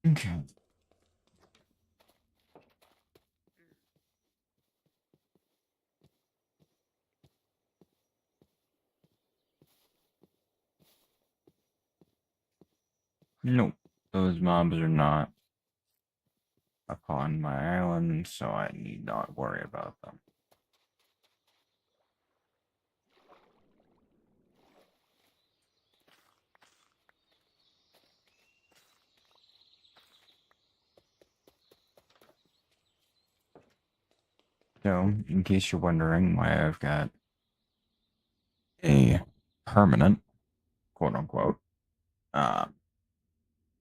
Okay. Nope. Those mobs are not upon my island, so I need not worry about them. So, in case you're wondering why I've got a permanent, quote unquote, uh,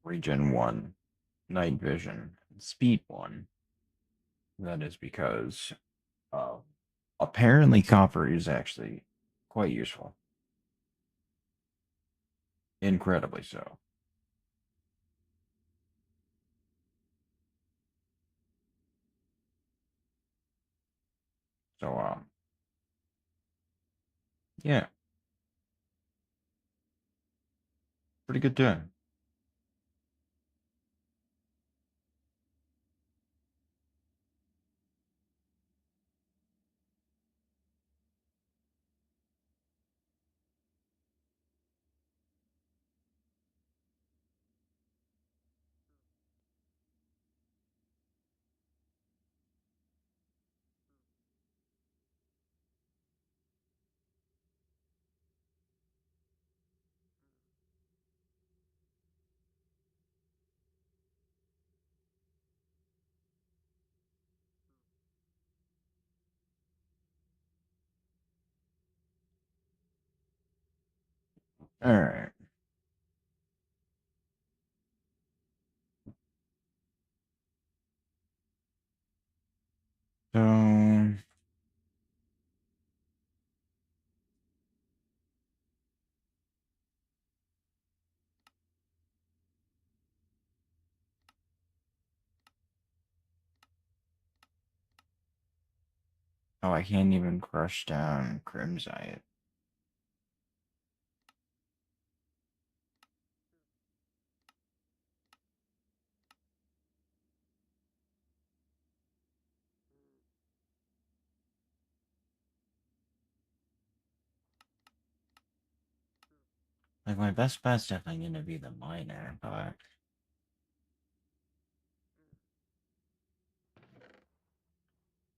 Regen 1 night vision, speed 1, that is because apparently copper is actually quite useful. Incredibly so. So, yeah, pretty good time. All right. So, oh, I can't even crush down Crimsite. Like, my best bet's definitely going to be the miner, but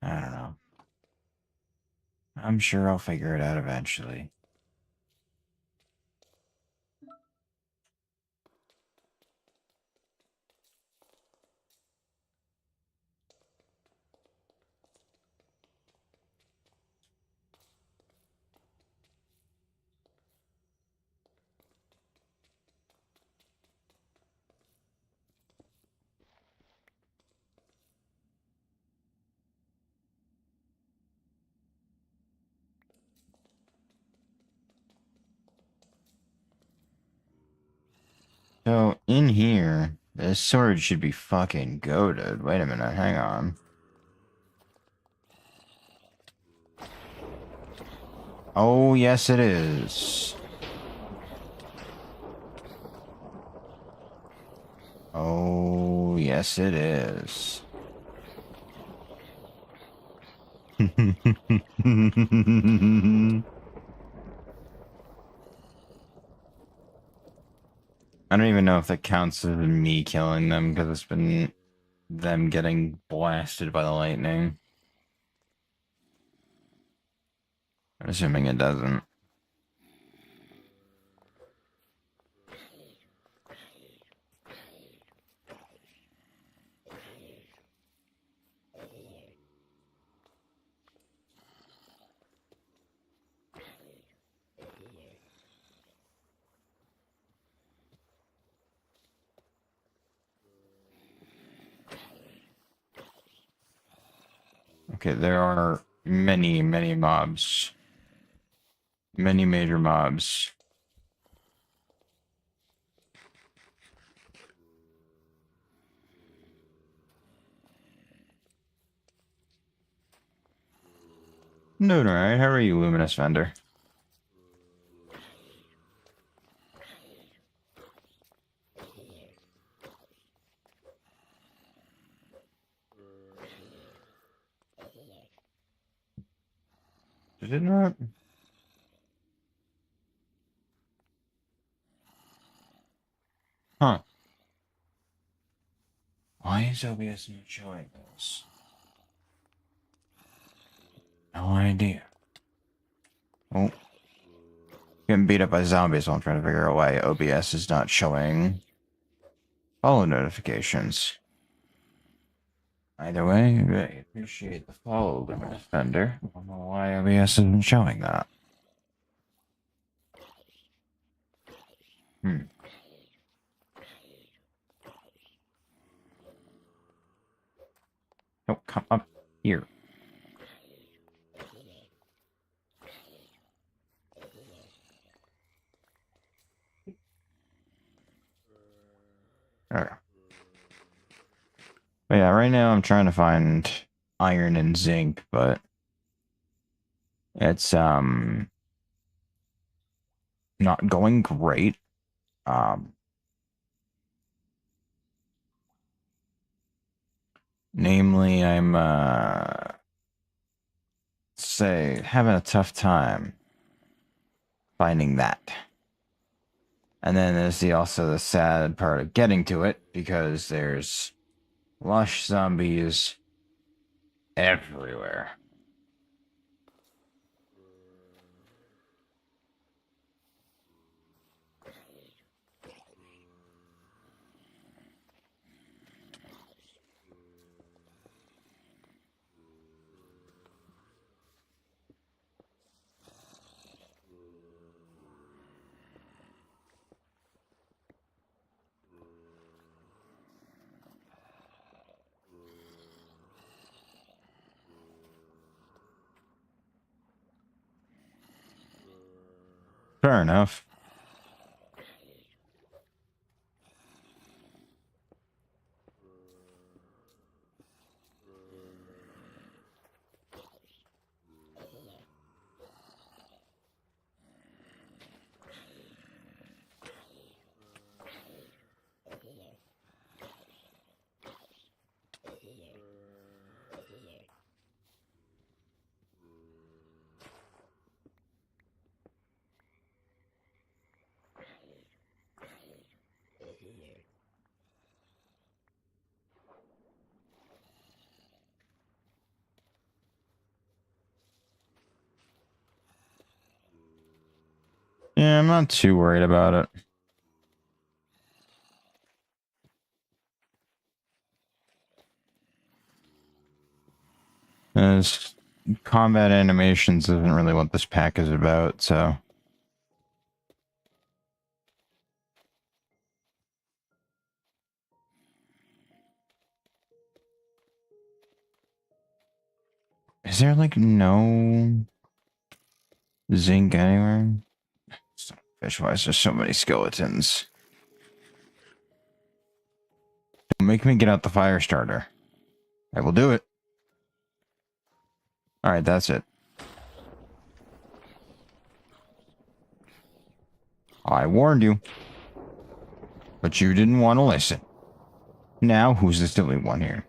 I don't know. I'm sure I'll figure it out eventually. So, in here, this sword should be fucking goated. Wait a minute, hang on. Oh, yes, it is. Oh, yes, it is. I don't even know if that counts as me killing them because it's been them getting blasted by the lightning. I'm assuming it doesn't. Okay, there are many, many mobs. Many major mobs. Doing alright. How are you, Luminous Vendor? Is it not? Huh. Why is OBS not showing this? No idea. Oh. Getting beat up by zombies while I'm trying to figure out why OBS is not showing follow notifications. Either way, I appreciate the follow, Limit Defender. I don't know why OBS isn't showing that. Oh, come up here. Okay. But yeah, right now I'm trying to find iron and zinc, but it's not going great. Namely, I'm say having a tough time finding that. And then there's also the sad part of getting to it, because there's lush zombies everywhere. Fair enough. Yeah, I'm not too worried about it. As combat animations isn't really what this pack is about, so. Is there like no zinc anywhere? Fish, why is there so many skeletons? Don't make me get out the fire starter. I will do it. Alright, that's it. I warned you. But you didn't want to listen. Now, who's the silly one here?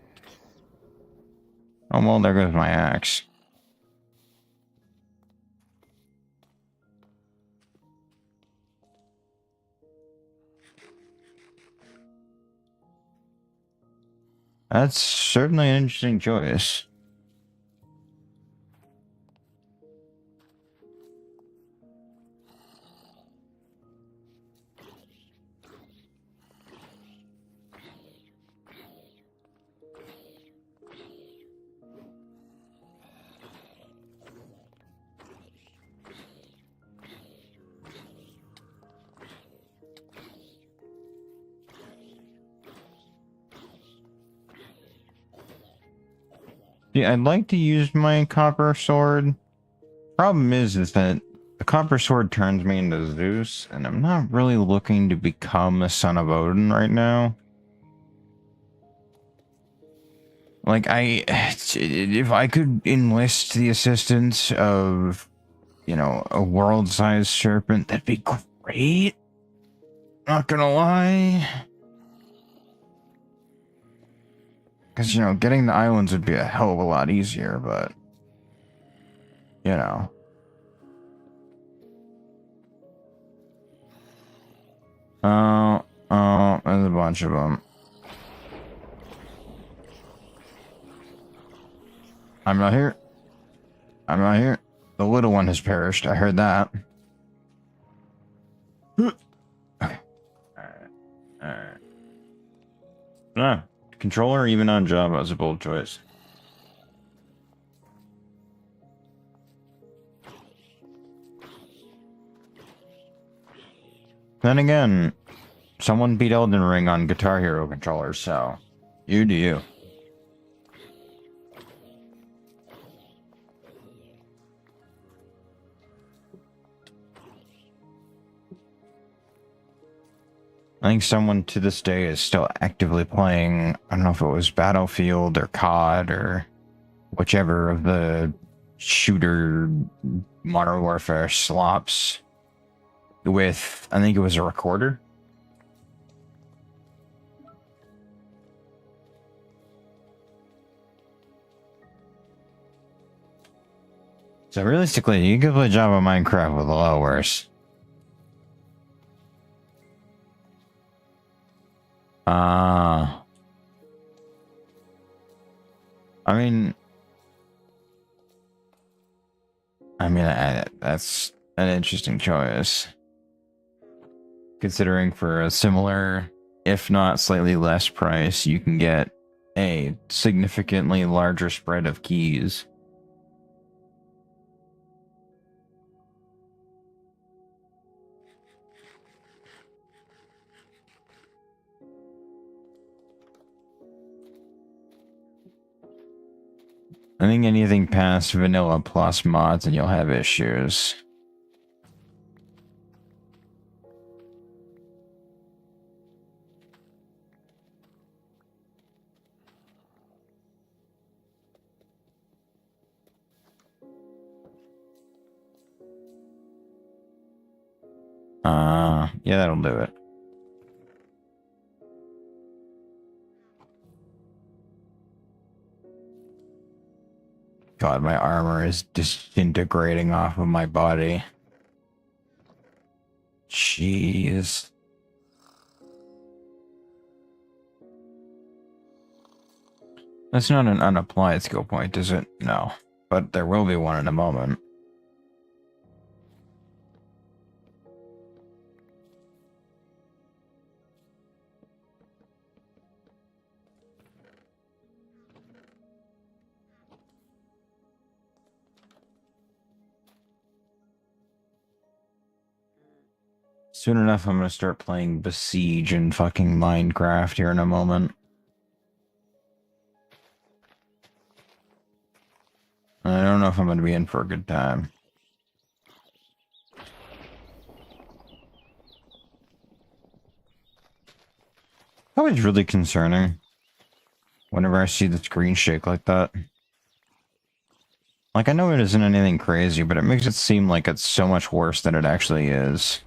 Oh, well, there goes my axe. That's certainly an interesting choice. Yeah, I'd like to use my copper sword. Problem is that the copper sword turns me into Zeus, and I'm not really looking to become a son of Odin right now. Like, if I could enlist the assistance of, you know, a world-sized serpent, that'd be great. Not gonna lie. Because, you know, getting the islands would be a hell of a lot easier, but, you know. Oh, there's a bunch of them. I'm not here. I'm not here. The little one has perished. I heard that. Alright. Alright. Ah, controller even on Java is a bold choice. Then again, someone beat Elden Ring on Guitar Hero controllers, so you do you. I think someone to this day is still actively playing, I don't know if it was Battlefield or COD or whichever of the shooter Modern Warfare slops with, I think it was a recorder. So realistically, you could play Java Minecraft with a lot worse. I mean, that's an interesting choice. Considering for a similar, if not slightly less price, you can get a significantly larger spread of keys. I think anything past vanilla plus mods and you'll have issues. Yeah, that'll do it. God, my armor is disintegrating off of my body. Jeez. That's not an unapplied skill point, is it? No. But there will be one in a moment. Soon enough, I'm gonna start playing Besiege and fucking Minecraft here in a moment. I don't know if I'm gonna be in for a good time. That was really concerning. Whenever I see the screen shake like that. Like, I know it isn't anything crazy, but it makes it seem like it's so much worse than it actually is.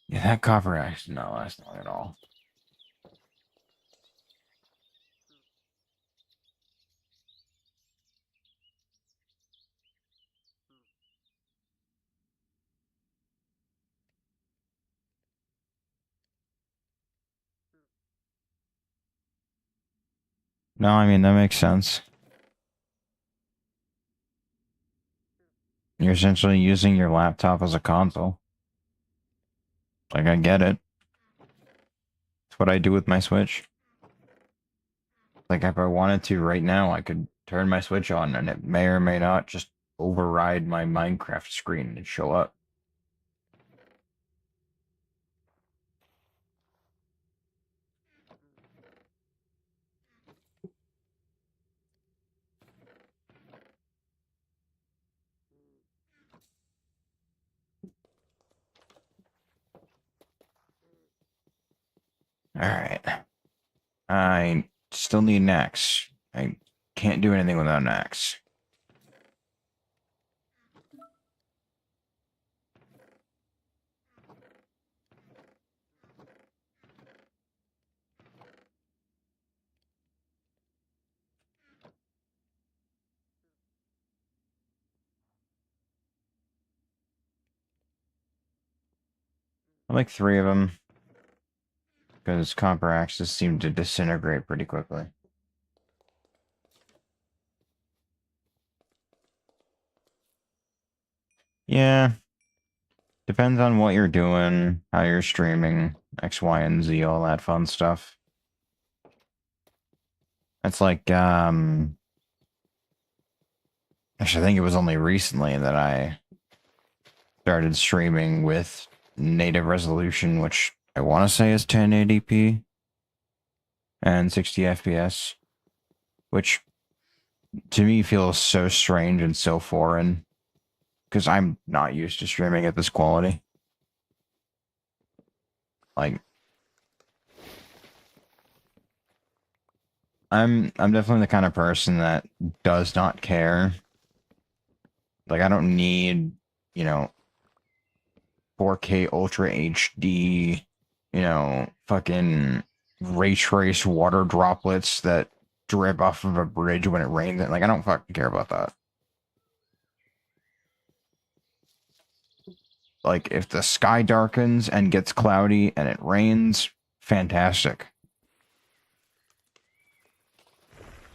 Yeah, that copper axe, no, that's not at all. No, I mean, that makes sense. You're essentially using your laptop as a console. Like, I get it. It's what I do with my Switch. Like, if I wanted to right now, I could turn my Switch on and it may or may not just override my Minecraft screen and show up. Alright. I still need an axe. I can't do anything without an axe. I like 3 of them. Because copper axes seem to disintegrate pretty quickly. Yeah. Depends on what you're doing, how you're streaming, X, Y, and Z, all that fun stuff. It's like, actually, I think it was only recently that I started streaming with native resolution, which I want to say is 1080p and 60 FPS, which to me feels so strange and so foreign because I'm not used to streaming at this quality. Like, I'm definitely the kind of person that does not care. Like, I don't need, you know, 4K Ultra HD, fucking ray trace water droplets that drip off of a bridge when it rains. Like, I don't fucking care about that. Like, if the sky darkens and gets cloudy and it rains, fantastic.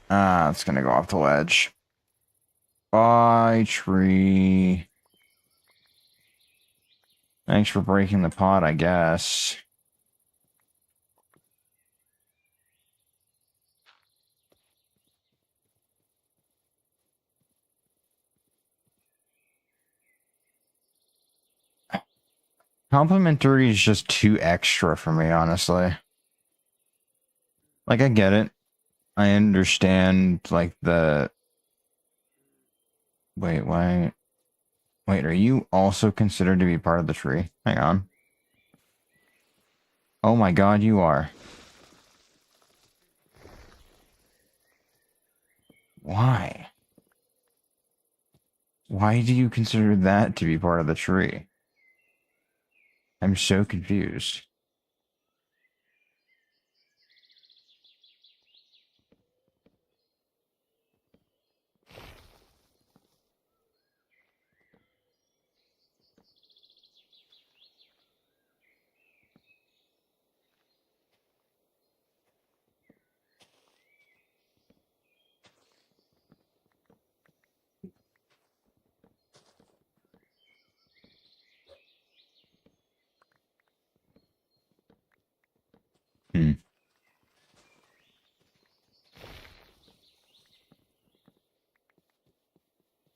It's gonna go off the ledge. Bye, tree. Thanks for breaking the pot, I guess. Complimentary is just too extra for me, honestly. Like, I get it. I understand, like, the... Wait, why? Wait, are you also considered to be part of the tree? Hang on. Oh my god, you are. Why? Why do you consider that to be part of the tree? I'm so confused. Hmm.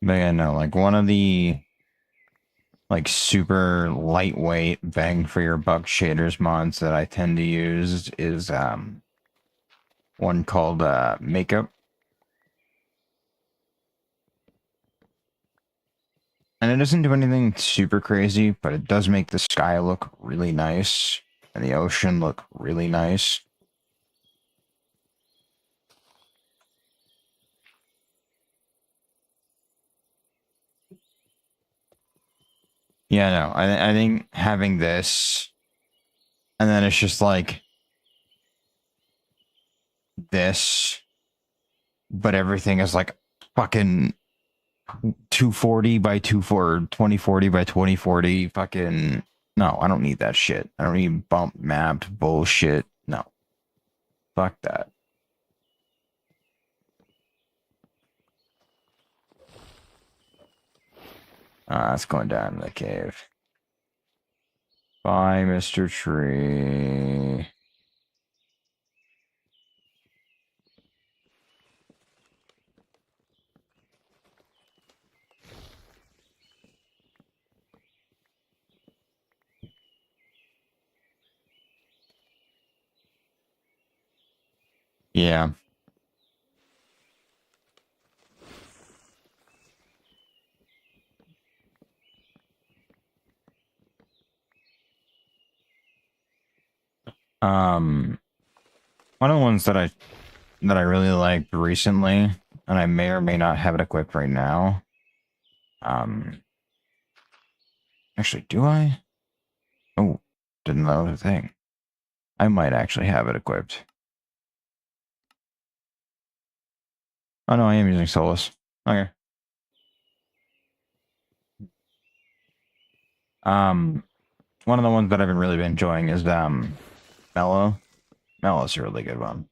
But yeah, no, like, one of the, like, super lightweight bang for your buck shaders mods that I tend to use is, one called, Makeup. And it doesn't do anything super crazy, but it does make the sky look really nice and the ocean look really nice. Yeah, no, I think having this, and then it's just like this, but everything is like fucking 240 by 240, 2040 by 2040. Fucking no, I don't need that shit. I don't need bump mapped bullshit. No, fuck that. It's going down in the cave. Bye, Mr. Tree. Yeah. Um, one of the ones that I really liked recently, and I may or may not have it equipped right now. Actually, do I? Oh, didn't know that was a thing. I might actually have it equipped. Oh no, I am using Solus. Okay. Um, one of the ones that I've really been enjoying is Mellow. Mellow's a really good one.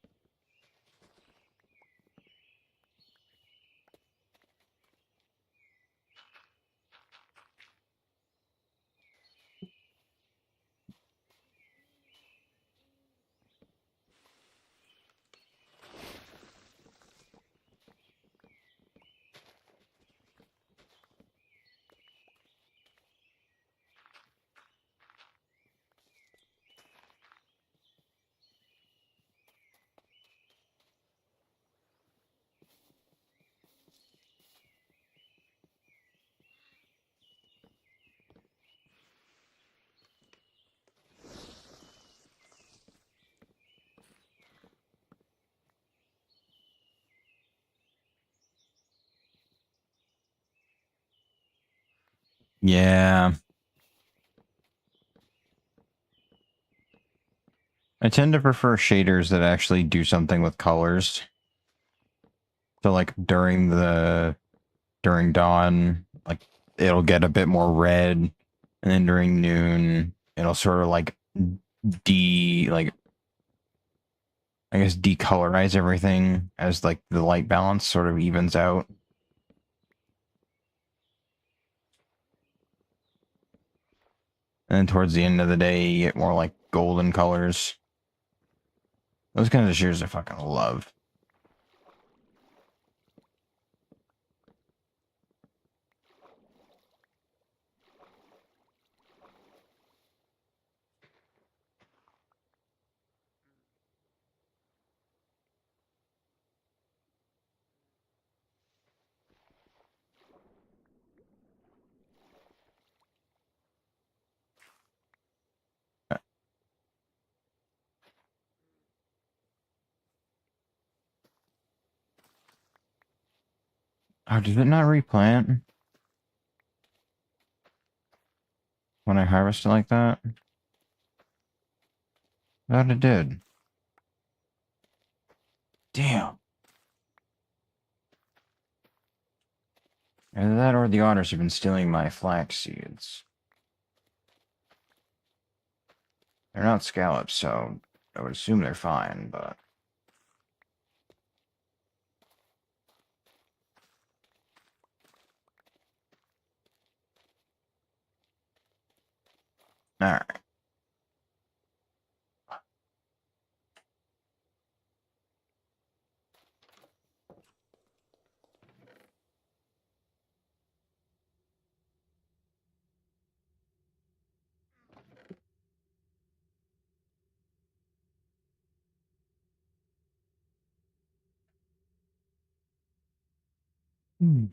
Yeah. I tend to prefer shaders that actually do something with colors. So like during dawn, like it'll get a bit more red, and then during noon, it'll sort of like like I guess decolorize everything as like the light balance sort of evens out. And then towards the end of the day, you get more like golden colors. Those kinds of shaders I fucking love. Oh, did it not replant when I harvested like that? I thought it did. Damn. Either that or the otters have been stealing my flax seeds. They're not scallops, so I would assume they're fine, but... Alright. Hmm.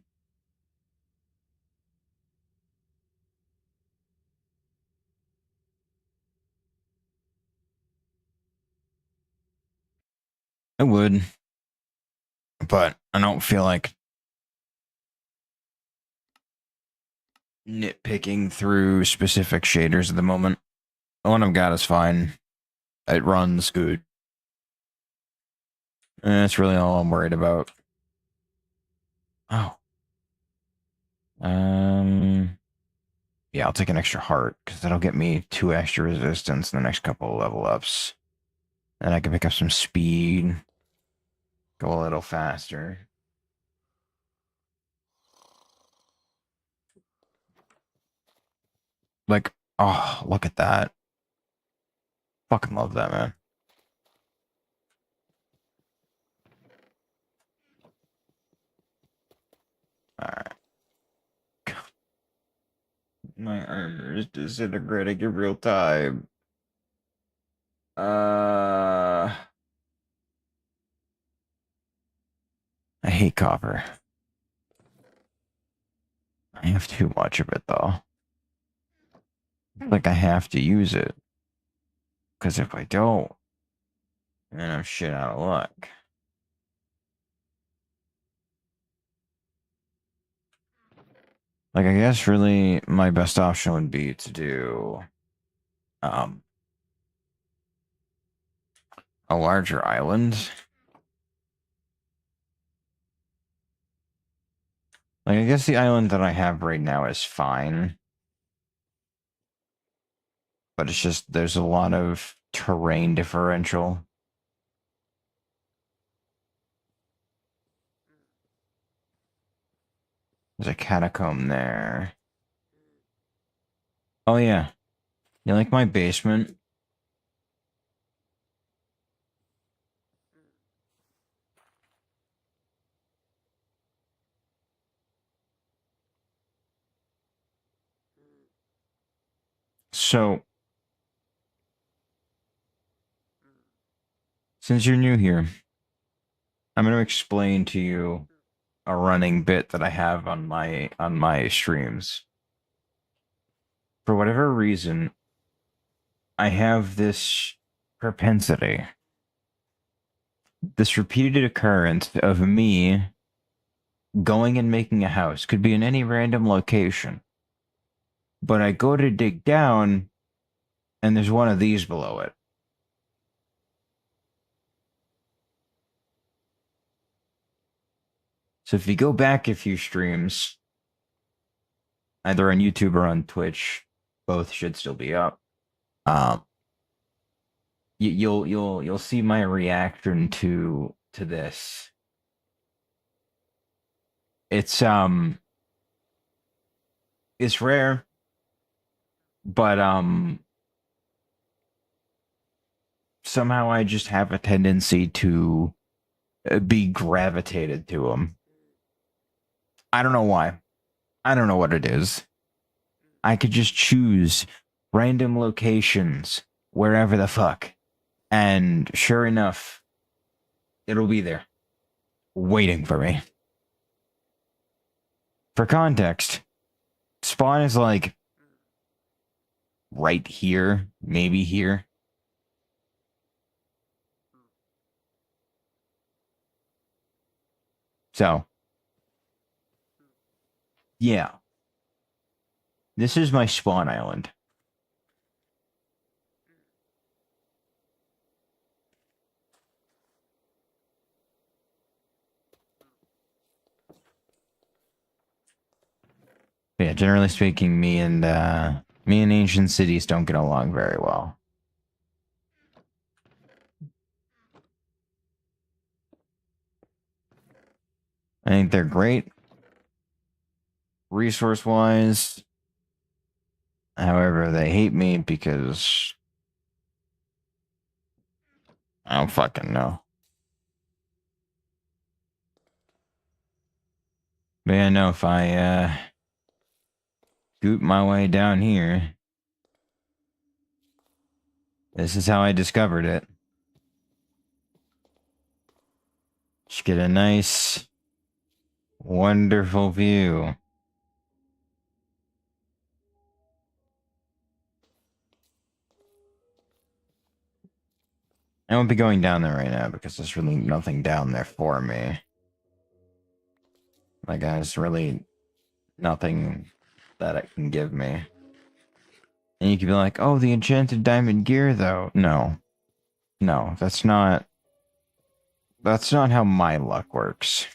I would, but I don't feel like nitpicking through specific shaders at the moment. The one I've got is fine. It runs good. And that's really all I'm worried about. Oh. Yeah, I'll take an extra heart, because that'll get me 2 extra resistance in the next couple of level ups. Then I can pick up some speed, go a little faster. Like, oh, look at that. Fucking love that, man. Alright. My armor is disintegrating in real time. I hate copper. I have too much of it, though. Like, I have to use it. Because if I don't, then I'm shit out of luck. Like, I guess really my best option would be to do um a larger island. Like, I guess the island that I have right now is fine. But it's just, there's a lot of terrain differential. There's a catacomb there. Oh yeah. You like my basement? So, since you're new here, I'm going to explain to you a running bit that I have on my streams. For whatever reason, I have this propensity, this repeated occurrence of me going and making a house. Could be in any random location. But I go to dig down, and there's one of these below it. So if you go back a few streams, either on YouTube or on Twitch, both should still be up. You'll see my reaction to this. It's rare, but somehow I just have a tendency to be gravitated to them. I don't know why. I don't know what it is. I could just choose random locations wherever the fuck, and sure enough, it'll be there, waiting for me. For context, spawn is like right here, maybe here. So, yeah. This is my spawn island. But yeah, generally speaking, me and ancient cities don't get along very well. I think they're great resource-wise. However, they hate me because I don't fucking know. But yeah, no, if I scoot my way down here, this is how I discovered it. Just get a nice, wonderful view. I won't be going down there right now because there's really nothing down there for me. Like, there's really nothing that it can give me. And you could be like, oh, the enchanted diamond gear, though. No. No, that's not how my luck works.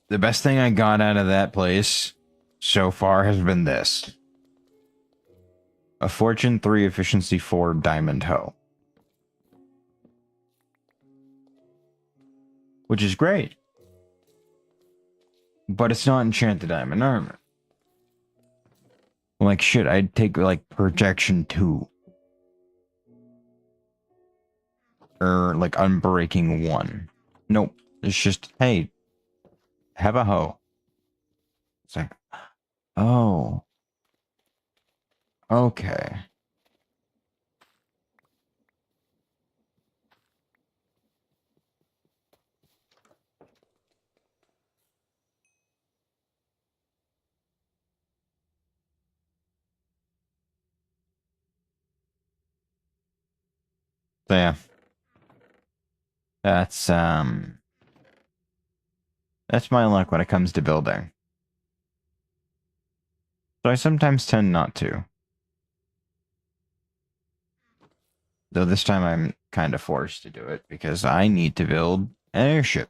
The best thing I got out of that place so far has been this. A Fortune 3 Efficiency 4 Diamond Hoe. Which is great. But it's not enchanted diamond armor. Like, shit, I'd take, like, projection 2. Or, like, unbreaking 1. Nope. It's just, hey, have a hoe. It's like, oh. Okay. So yeah. That's my luck when it comes to building. So I sometimes tend not to. Though this time I'm kind of forced to do it because I need to build an airship.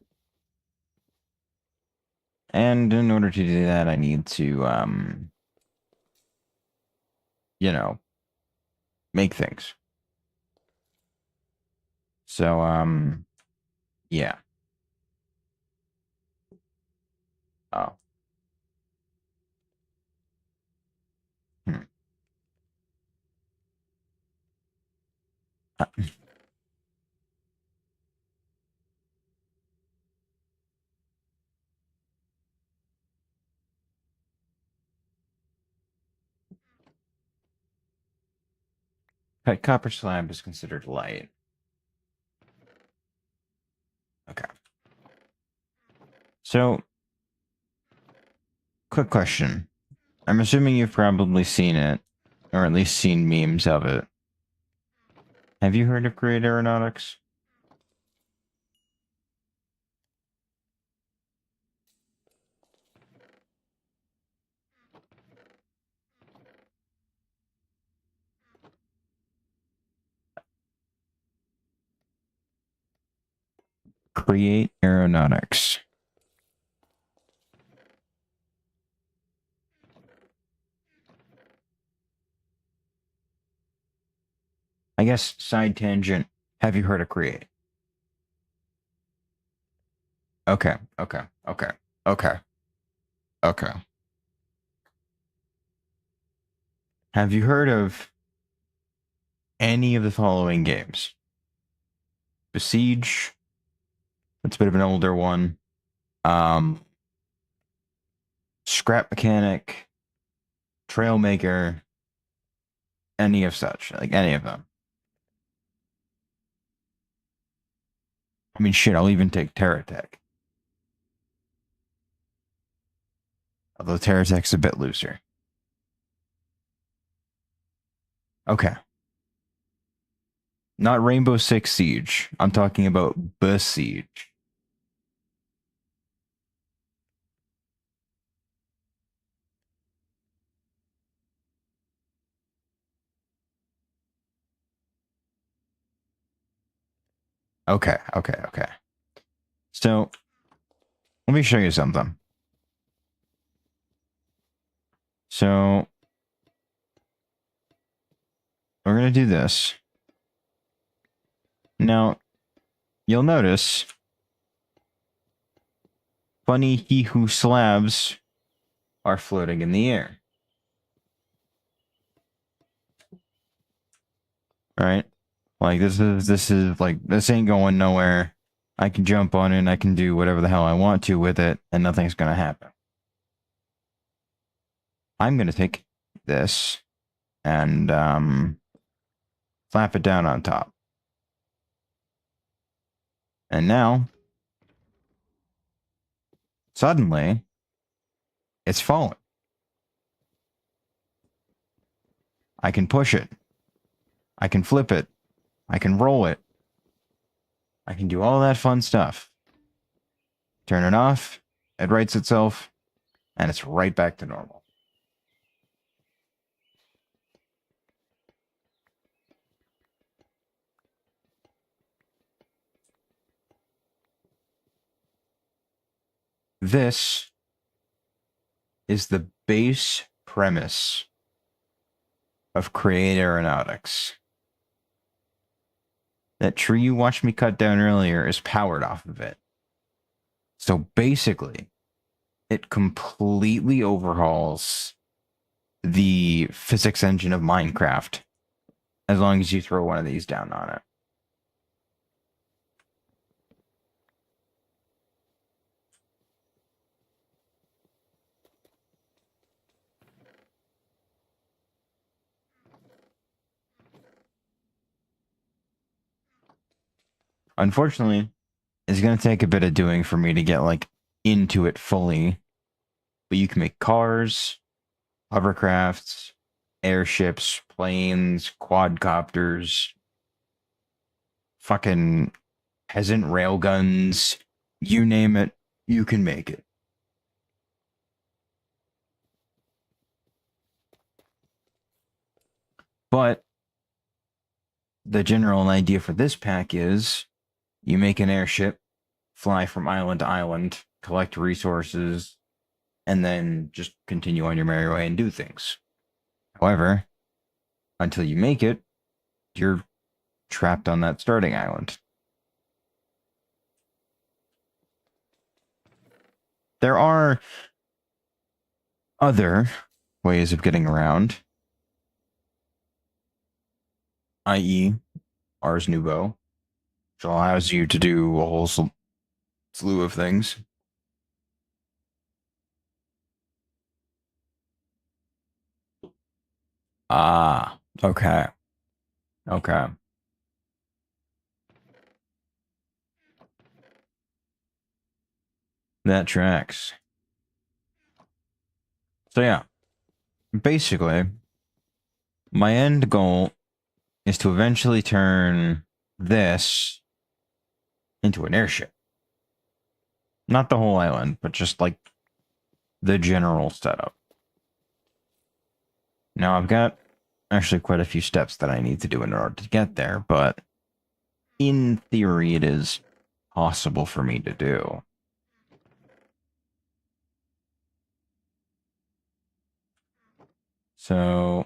And in order to do that, I need to, you know, make things. So, yeah. Oh. Hmm. Copper slab is considered light. Okay. So, quick question. I'm assuming you've probably seen it, or at least seen memes of it. Have you heard of Create Aeronautics? Create Aeronautics. I guess, side tangent. Have you heard of Create? Okay, okay, okay, okay, okay. Have you heard of any of the following games? Besiege. That's a bit of an older one. Um, Scrap Mechanic, Trailmaker, any of such. Like any of them. I mean, shit, I'll even take Terratech. Although Terratech's a bit looser. Okay. Not Rainbow Six Siege. I'm talking about Besiege. Okay, okay, okay. So, let me show you something. So, we're going to do this. Now, you'll notice funny he who slabs are floating in the air. Right? Like this is like this ain't going nowhere. I can jump on it and I can do whatever the hell I want to with it and nothing's going to happen. I'm going to take this and flap it down on top. And now suddenly it's falling. I can push it. I can flip it. I can roll it. I can do all that fun stuff. Turn it off. It rights itself. And it's right back to normal. This is the base premise of Create Aeronautics. That tree you watched me cut down earlier is powered off of it. So basically, it completely overhauls the physics engine of Minecraft as long as you throw one of these down on it. Unfortunately, it's going to take a bit of doing for me to get like into it fully. But you can make cars, hovercrafts, airships, planes, quadcopters, fucking peasant railguns, you name it, you can make it. But the general idea for this pack is you make an airship, fly from island to island, collect resources, and then just continue on your merry way and do things. However, until you make it, you're trapped on that starting island. There are other ways of getting around, i.e., Ars Nouveau, which allows you to do a whole slew of things. Ah, okay. Okay. That tracks. So yeah, basically, my end goal is to eventually turn this into an airship. Not the whole island, but just like the general setup. Now I've got actually quite a few steps that I need to do in order to get there, but in theory it is possible for me to do. So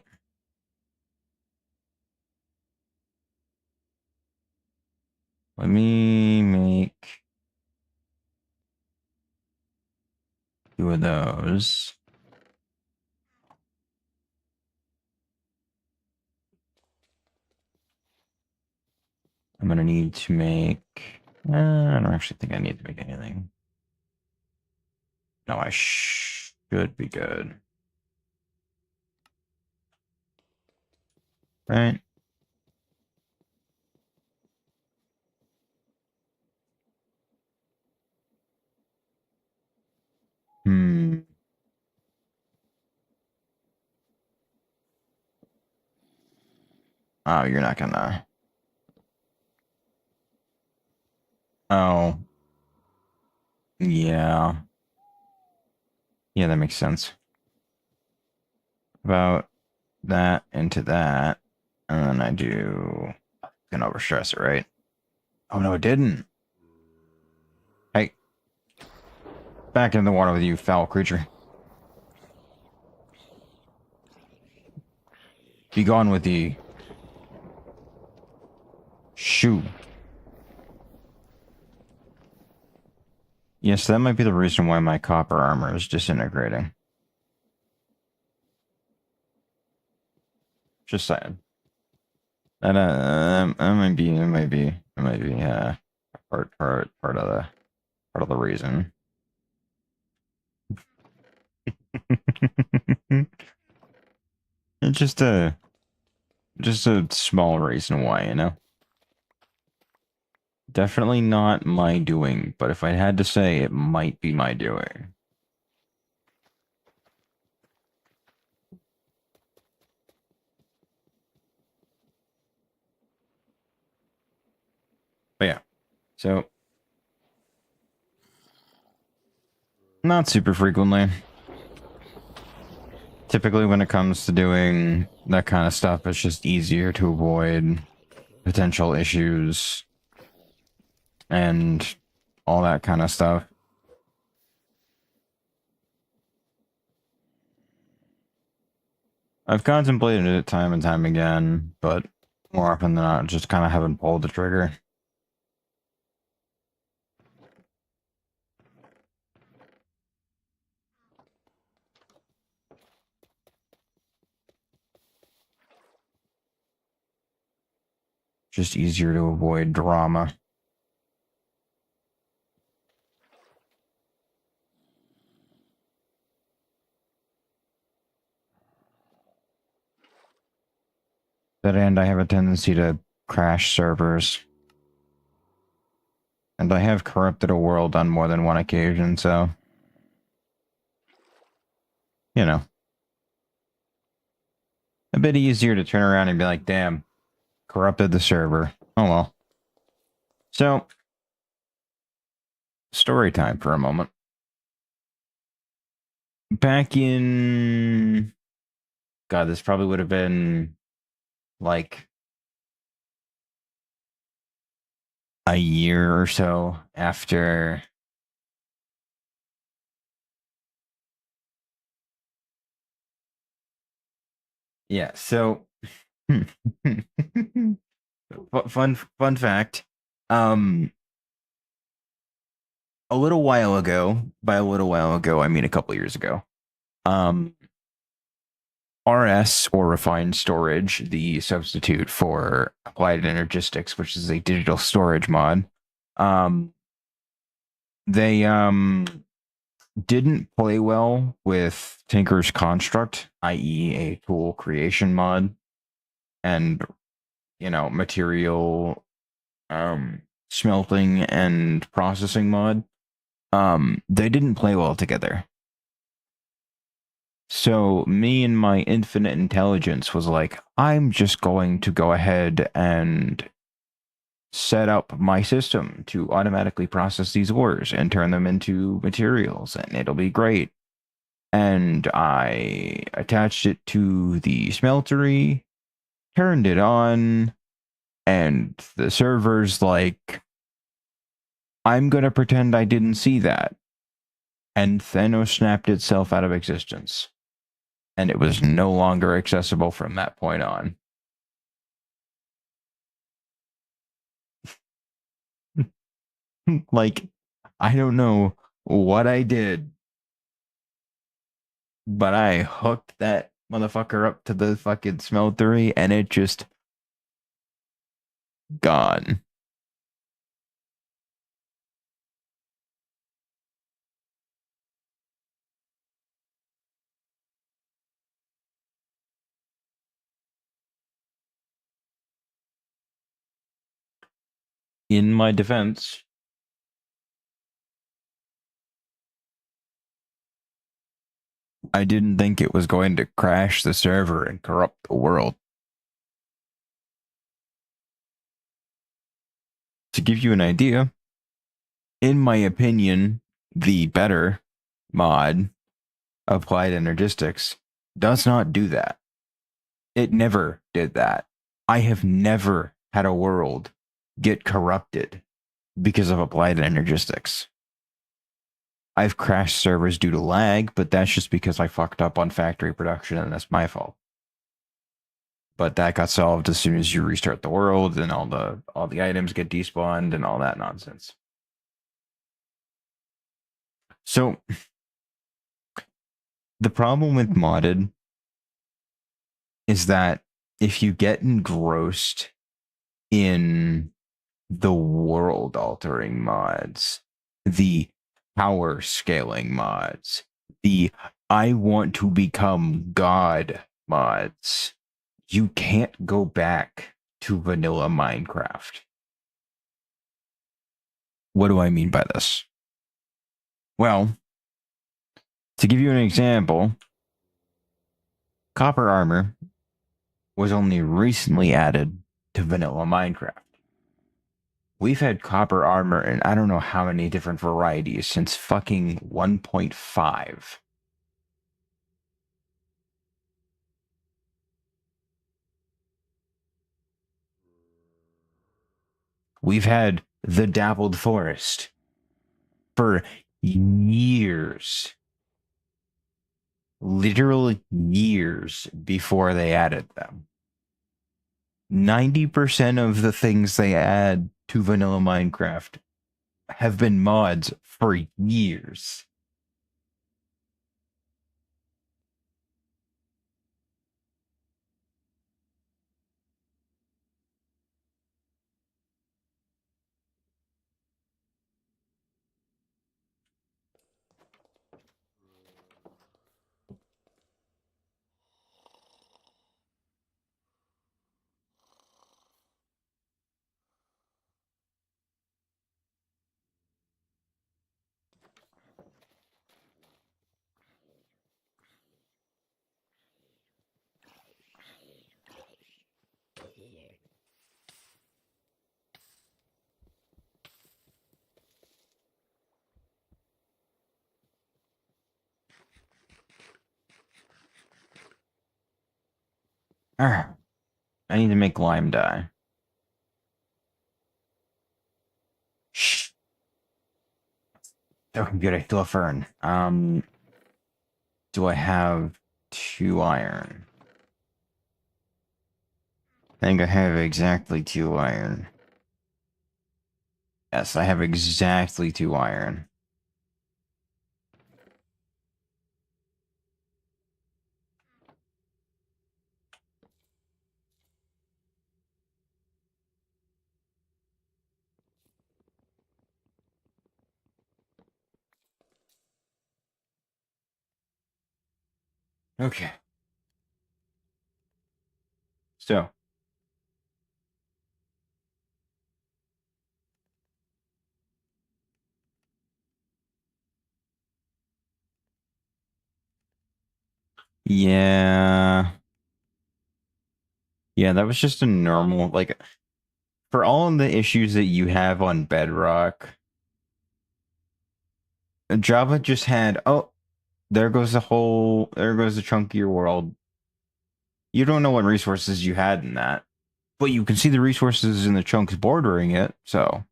let me make 2 of those. I'm going to need to make... I don't actually think I need to make anything. No, I should be good. Right? Hmm. Oh, you're not gonna... Oh. Yeah. Yeah, that makes sense. About that into that. And then I do... Can overstress it, right? Oh, no, it didn't. Hey. Back in the water with you, foul creature. Be gone with the... Shoo. Yes, that might be the reason why my copper armor is disintegrating. Just saying. That it might be part of the reason. It's just a small reason why, you know. Definitely not my doing, but if I had to say, it might be my doing. But yeah, so not super frequently. Typically, when it comes to doing that kind of stuff, it's just easier to avoid potential issues and all that kind of stuff. I've contemplated it time and time again, but more often than not, just kind of haven't pulled the trigger. Just easier to avoid drama. That and I have a tendency to crash servers. And I have corrupted a world on more than one occasion, so... You know. A bit easier to turn around and be like, damn, corrupted the server. Oh well. So, story time for a moment. Back in... God, this probably would have been like a year or so after Yeah, so fun fact. Um a little while ago, by a little while ago, I mean a couple years ago. Um RS, or refined storage, the substitute for applied energistics, which is a digital storage mod. They didn't play well with Tinker's Construct, i.e., a tool creation mod, and material smelting and processing mod. They didn't play well together. So me and my infinite intelligence was like, I'm just going to go ahead and set up my system to automatically process these ores and turn them into materials, and it'll be great. And I attached it to the smeltery, turned it on, and the server's like, I'm going to pretend I didn't see that. And Thanos snapped itself out of existence. And it was no longer accessible from that point on. Like, I don't know what I did, but I hooked that motherfucker up to the fucking smeltery and it just gone. In my defense, I didn't think it was going to crash the server and corrupt the world. To give you an idea, in my opinion, the better mod, Applied Energistics, does not do that. It never did that. I have never had a world get corrupted because of Applied Energistics. I've crashed servers due to lag, but that's just because I fucked up on factory production and that's my fault. But that got solved as soon as you restart the world and all the items get despawned and all that nonsense. So the problem with modded is that if you get engrossed in the world altering mods, the power scaling mods, the I want to become God mods, you can't go back to vanilla Minecraft. What do I mean by this? Well, to give you an example, copper armor was only recently added to vanilla Minecraft. We've had copper armor in I don't know how many different varieties since fucking 1.5. We've had the dappled forest for years. Literal years before they added them. 90% of the things they add to vanilla Minecraft have been mods for years. I need to make lime dye. Shh. Oh, good. I still have fern. Do I have 2 iron? I think I have exactly 2 iron. Yes, I have exactly 2 iron. Okay. So, yeah. Yeah, that was just a normal, like, for all of the issues that you have on Bedrock, Java just had, oh, there goes the chunk of your world. You don't know what resources you had in that, but you can see the resources in the chunks bordering it, so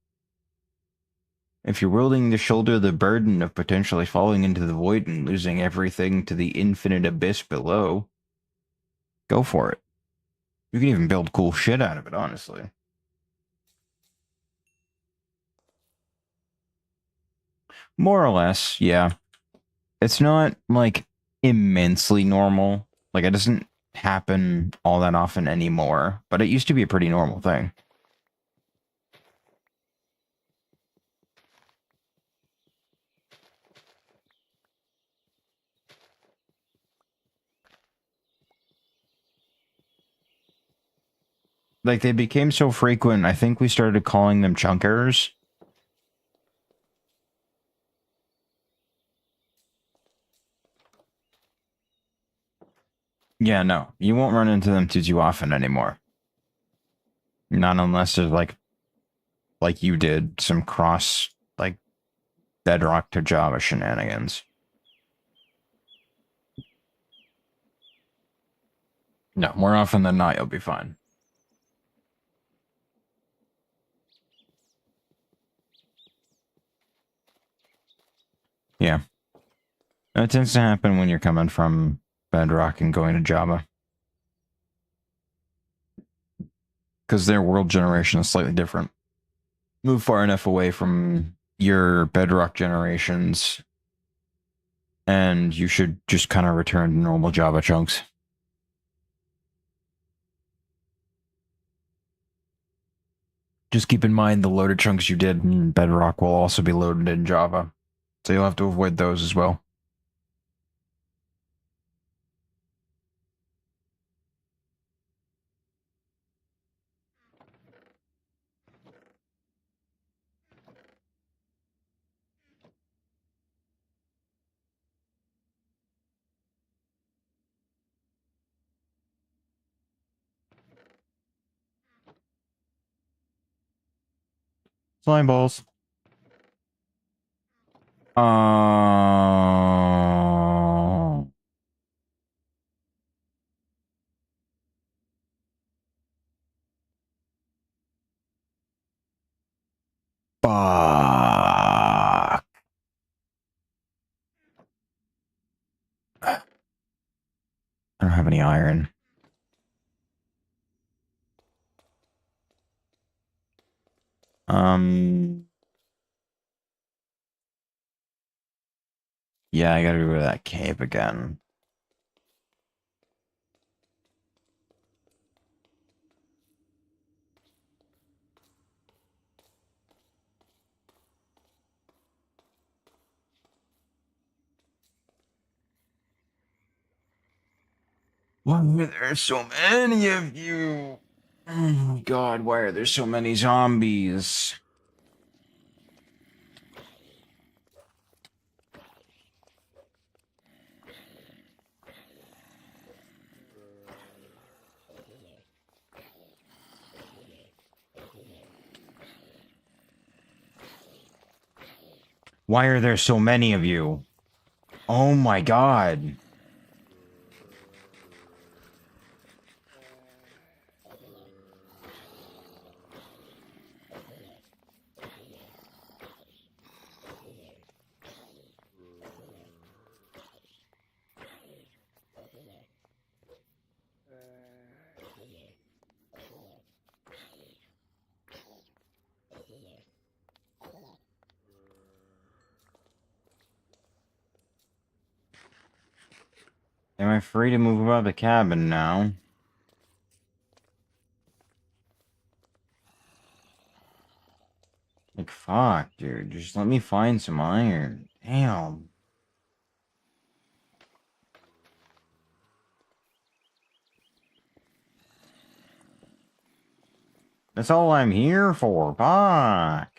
if you're willing to shoulder the burden of potentially falling into the void and losing everything to the infinite abyss below, go for it. You can even build cool shit out of it, honestly. More or less, yeah. It's not, like, immensely normal. Like, it doesn't happen all that often anymore, but it used to be a pretty normal thing. Like, they became so frequent, I think we started calling them chunk errors. Yeah, no, you won't run into them too often anymore. Not unless there's, like you did, some cross, like, Bedrock to Java shenanigans. No, more often than not, you'll be fine. Yeah. It tends to happen when you're coming from Bedrock and going to Java. Because their world generation is slightly different. Move far enough away from your Bedrock generations, and you should just kind of return to normal Java chunks. Just keep in mind the loaded chunks you did in Bedrock will also be loaded in Java. So you'll have to avoid those as well. Slime balls. Uh, Fuck. I don't have any iron. Um, yeah, I gotta go to that cave again. Why are there so many of you? Oh my god, why are there so many zombies? Why are there so many of you? Oh my god. Am I free to move about the cabin now? Like, fuck, dude. Just let me find some iron. Damn. That's all I'm here for. Fuck.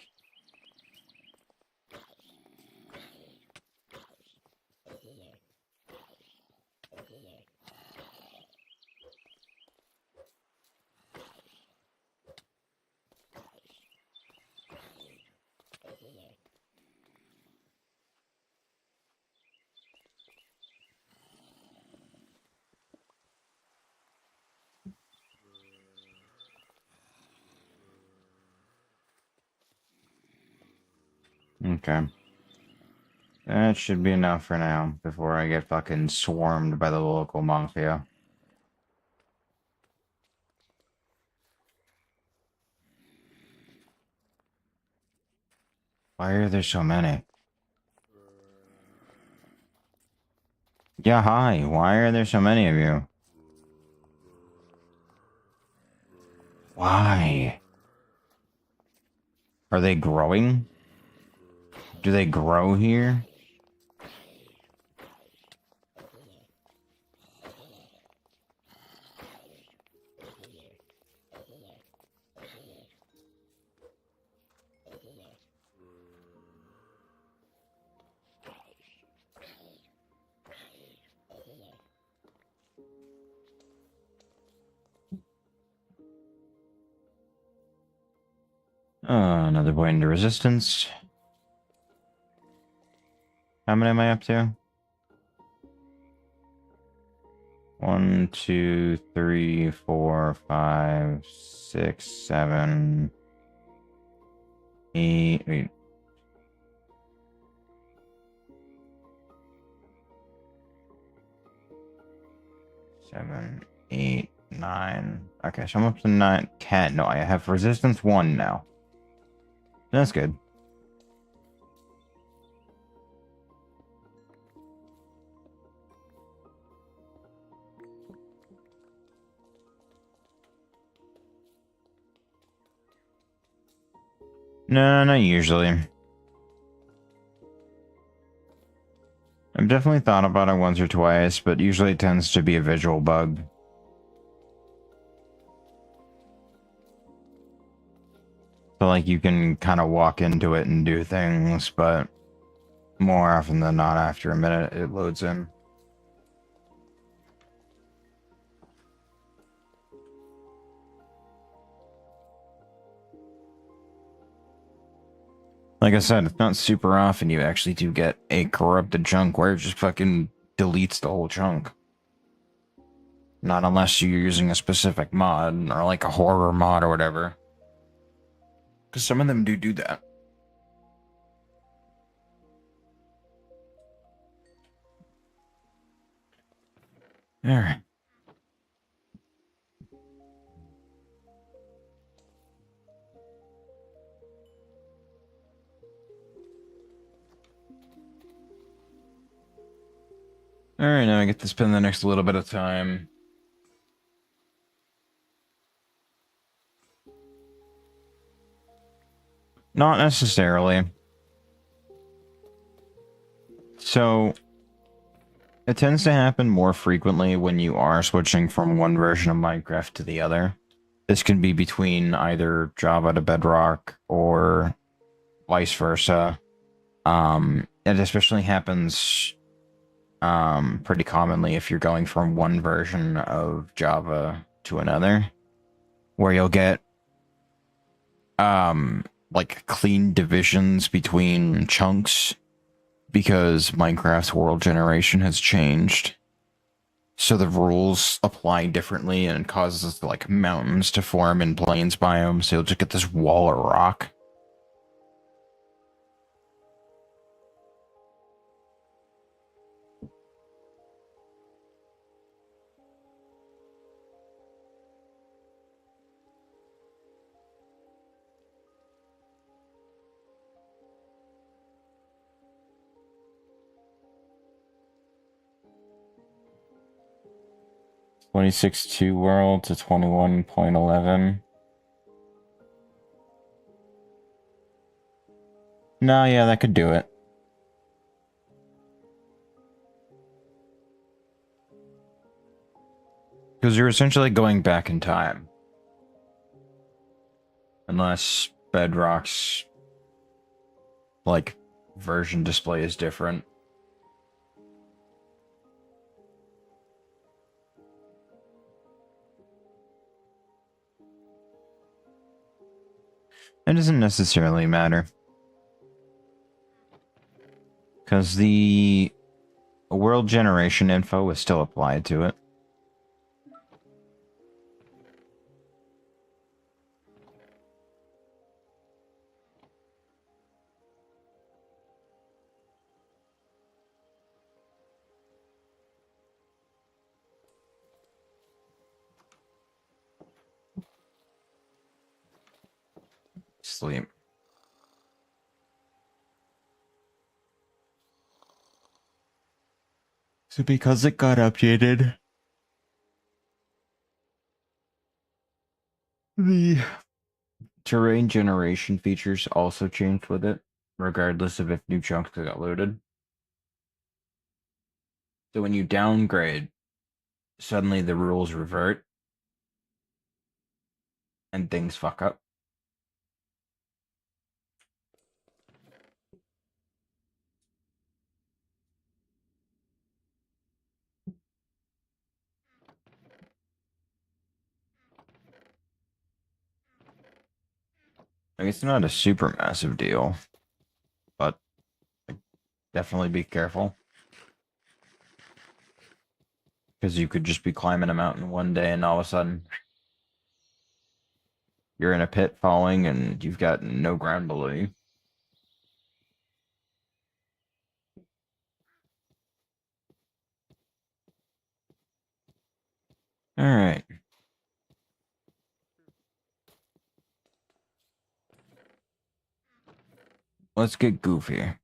Okay. That should be enough for now, before I get fucking swarmed by the local mafia. Why are there so many? Yeah, hi. Why are there so many of you? Why? Are they growing? Do they grow here? Another point into resistance. How many am I up to? 1, 2, 3, 4, 5, 6, 7, 8. Wait. 7, 8, 9. Okay, so I'm up to 9. 10. No, I have resistance 1 now. That's good. No, not usually. I've definitely thought about it once or twice, but usually it tends to be a visual bug. So, like, you can kind of walk into it and do things, but more often than not, after a minute, it loads in. Like I said, it's not super often you actually do get a corrupted chunk where it just fucking deletes the whole chunk. Not unless you're using a specific mod, or like a horror mod or whatever. Because some of them do that. Alright. Alright, now I get to spend the next little bit of time. Not necessarily. So, it tends to happen more frequently when you are switching from one version of Minecraft to the other. This can be between either Java to Bedrock or vice versa. It especially happens pretty commonly if you're going from one version of Java to another, where you'll get like clean divisions between chunks because Minecraft's world generation has changed. So the rules apply differently and it causes like mountains to form in plains biomes, so you'll just get this wall of rock. 26.2 world to 21.11. No, yeah, that could do it. Because you're essentially going back in time. Unless Bedrock's, like, version display is different. It doesn't necessarily matter. Because the world generation info is still applied to it. Sleep. So because it got updated, the terrain generation features also changed with it, regardless of if new chunks got loaded. So when you downgrade, suddenly the rules revert and things fuck up. I guess it's not a super massive deal, but definitely be careful. Because you could just be climbing a mountain one day and all of a sudden you're in a pit falling and you've got no ground below you. Alright. Let's get goofy.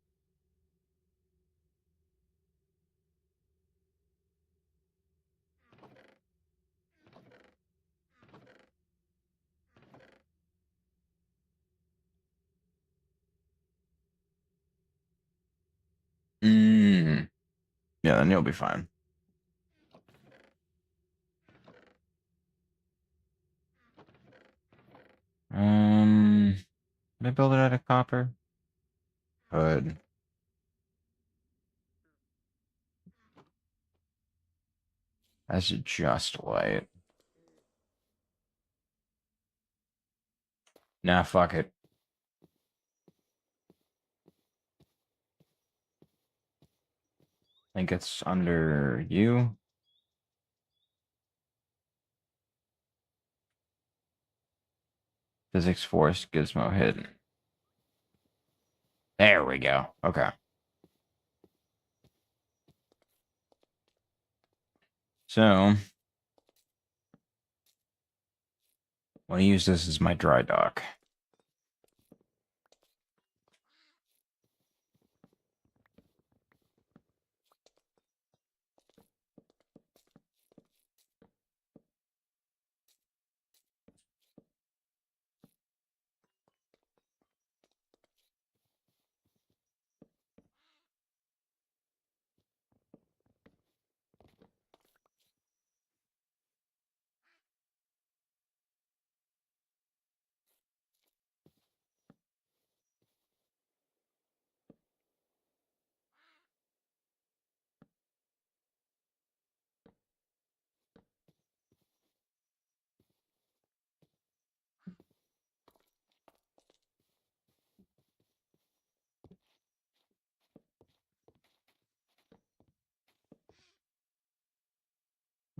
Yeah, then you'll be fine. Did I build it out of copper? Good. That's just white. Nah, fuck it. I think it's under you. Physics Force Gizmo hidden. There we go. Okay. So, I want to use this as my dry dock.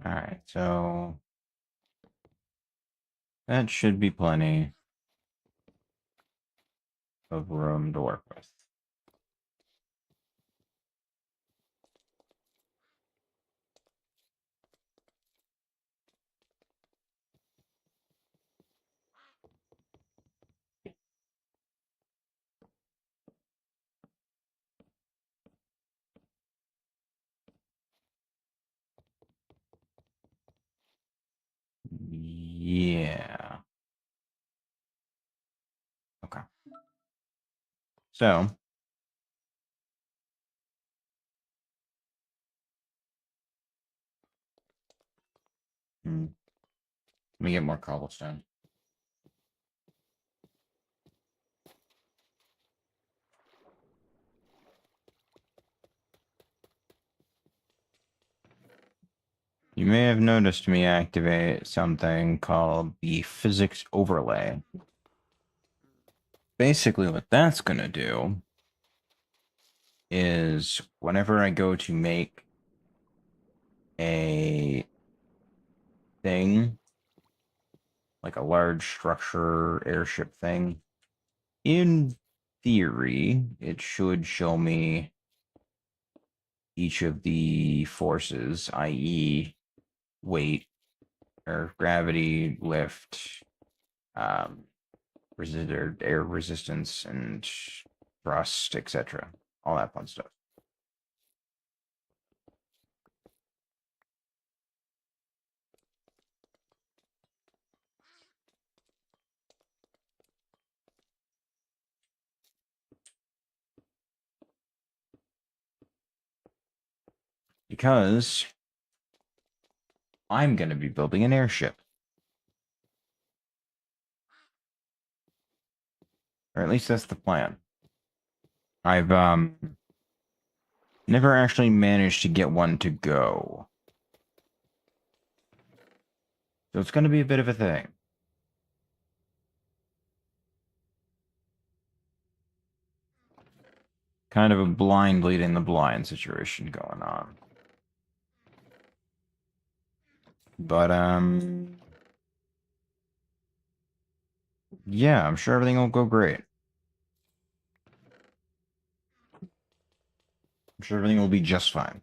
Alright, so that should be plenty of room to work with. Okay. So, let me get more cobblestone. You may have noticed me activate something called the physics overlay. Basically, what that's going to do is whenever I go to make a thing, like a large structure airship thing, in theory, it should show me each of the forces, i.e., weight or gravity, lift, um, air resistance, and thrust, etc. All that fun stuff. Because I'm going to be building an airship. Or at least that's the plan. I've never actually managed to get one to go. So it's going to be a bit of a thing. Kind of a blind leading the blind situation going on. But, yeah, I'm sure everything will go great. I'm sure everything will be just fine.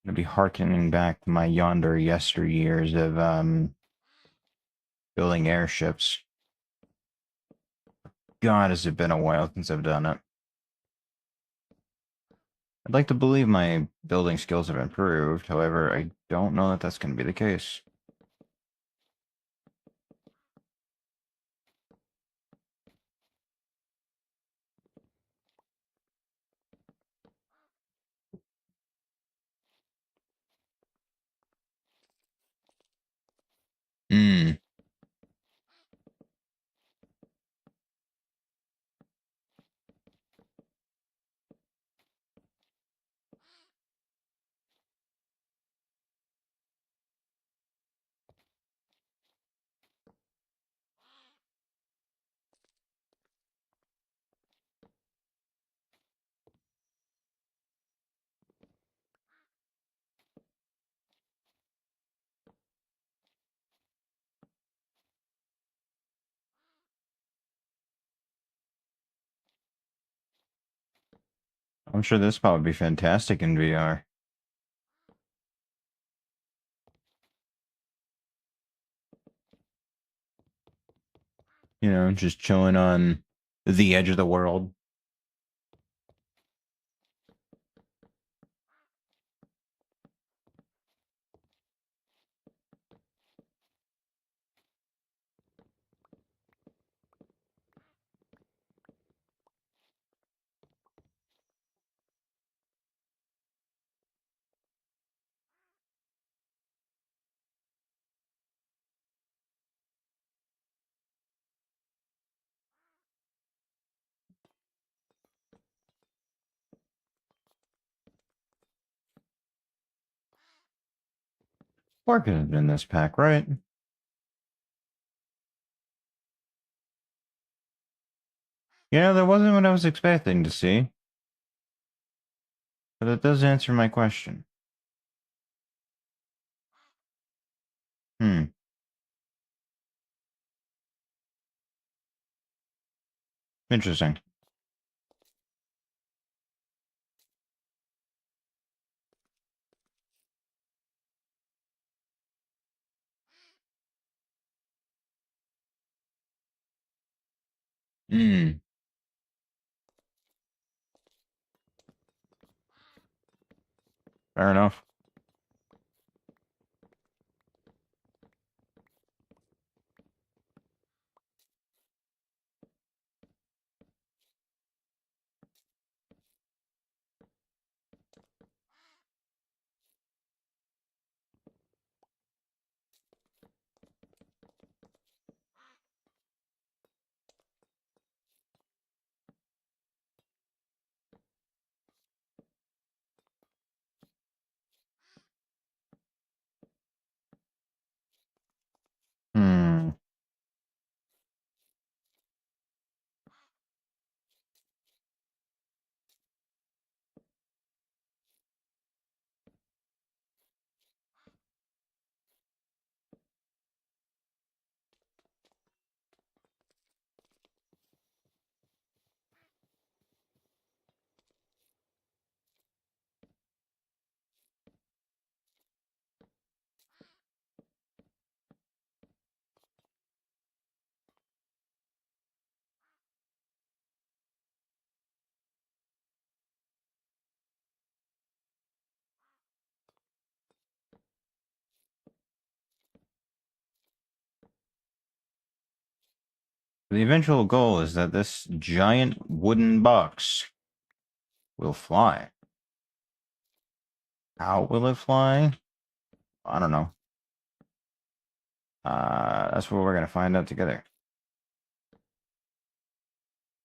I'm going to be hearkening back to my yonder yesteryears of, building airships. God, has it been a while since I've done it. I'd like to believe my building skills have improved, however, I don't know that that's going to be the case. Hmm. I'm sure this probably be fantastic in VR. You know, just chilling on the edge of the world. Working in this pack, right? Yeah, that wasn't what I was expecting to see. But it does answer my question. Hmm. Interesting. Hmm. Fair enough. Hmm. The eventual goal is that this giant wooden box will fly. How will it fly? I don't know. That's what we're gonna find out together.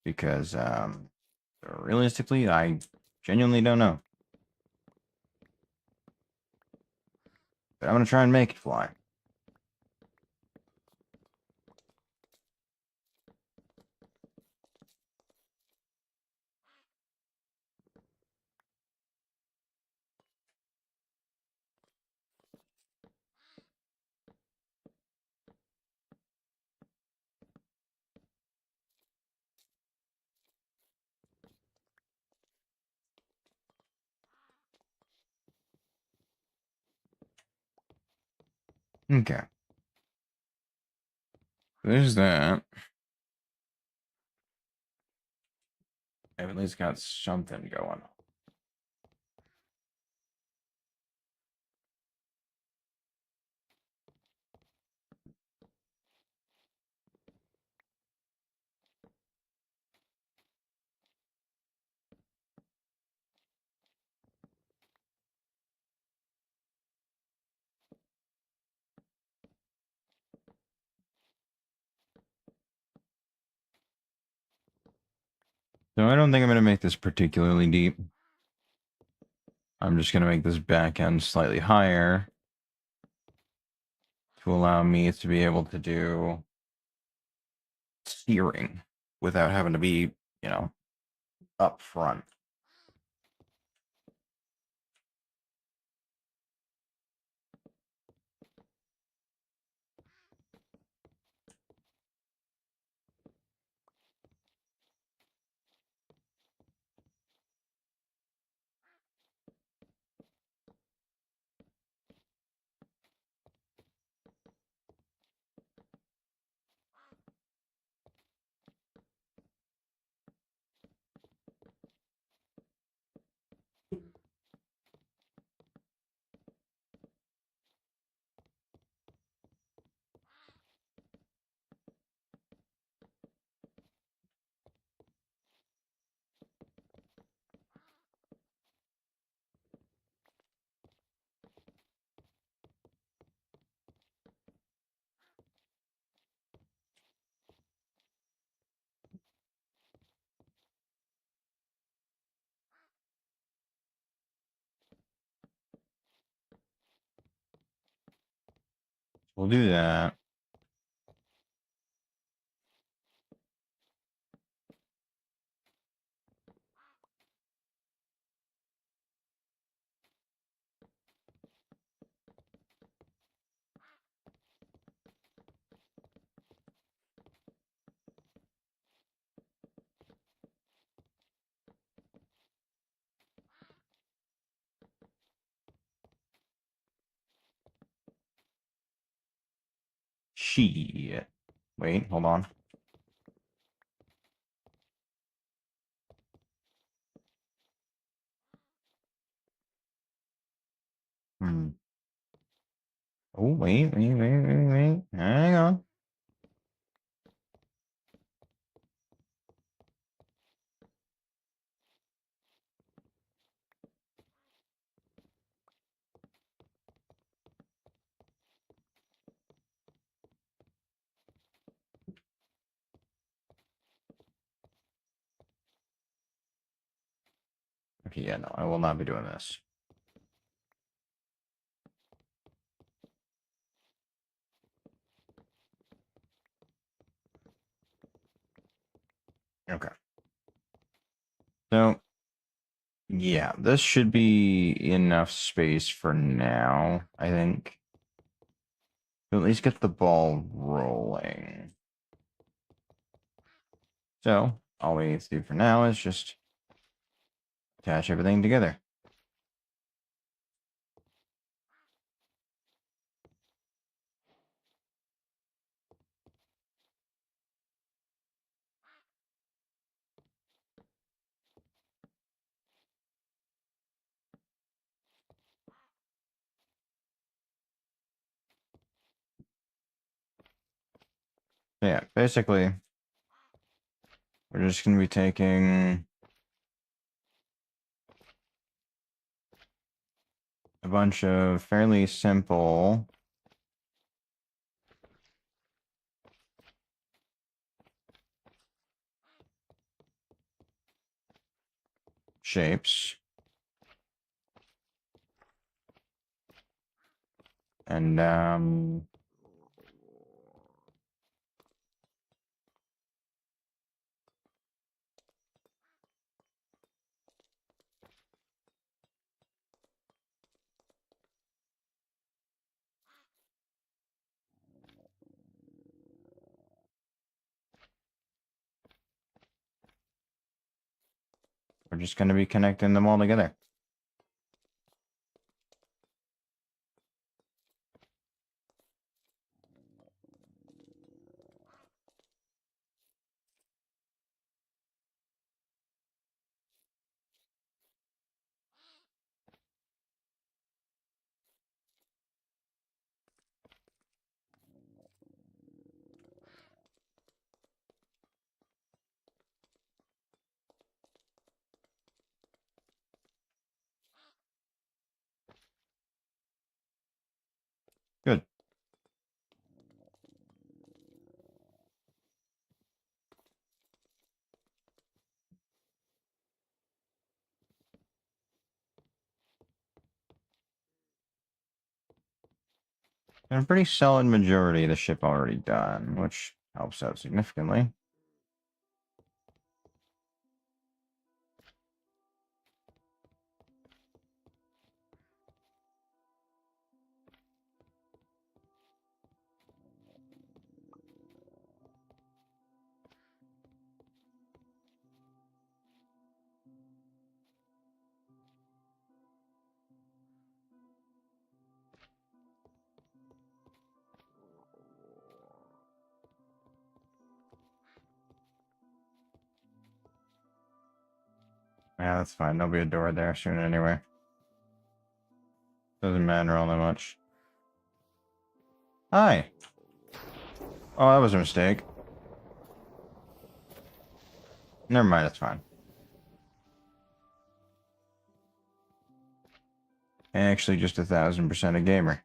Because realistically, I genuinely don't know. But I'm gonna try and make it fly. Okay. There's that. I've at least got something going. So I don't think I'm gonna make this particularly deep. I'm just gonna make this back end slightly higher to allow me to be able to do steering without having to be, you know, up front. We'll do that. Shit. Wait, hold on. Hmm. Oh, wait. Hang on. Okay, yeah, no, I will not be doing this. Okay. So, yeah, this should be enough space for now, I think. To at least get the ball rolling. So, all we need to do for now is just attach everything together. Yeah, basically, we're just going to be taking a bunch of fairly simple shapes, and we're just going to be connecting them all together. Good. And a pretty solid majority of the ship already done, which helps out significantly. Yeah, that's fine. There'll be a door there soon anyway. Doesn't matter all that much. Hi. Oh, that was a mistake. Never mind, it's fine. Actually, just 1000% a gamer.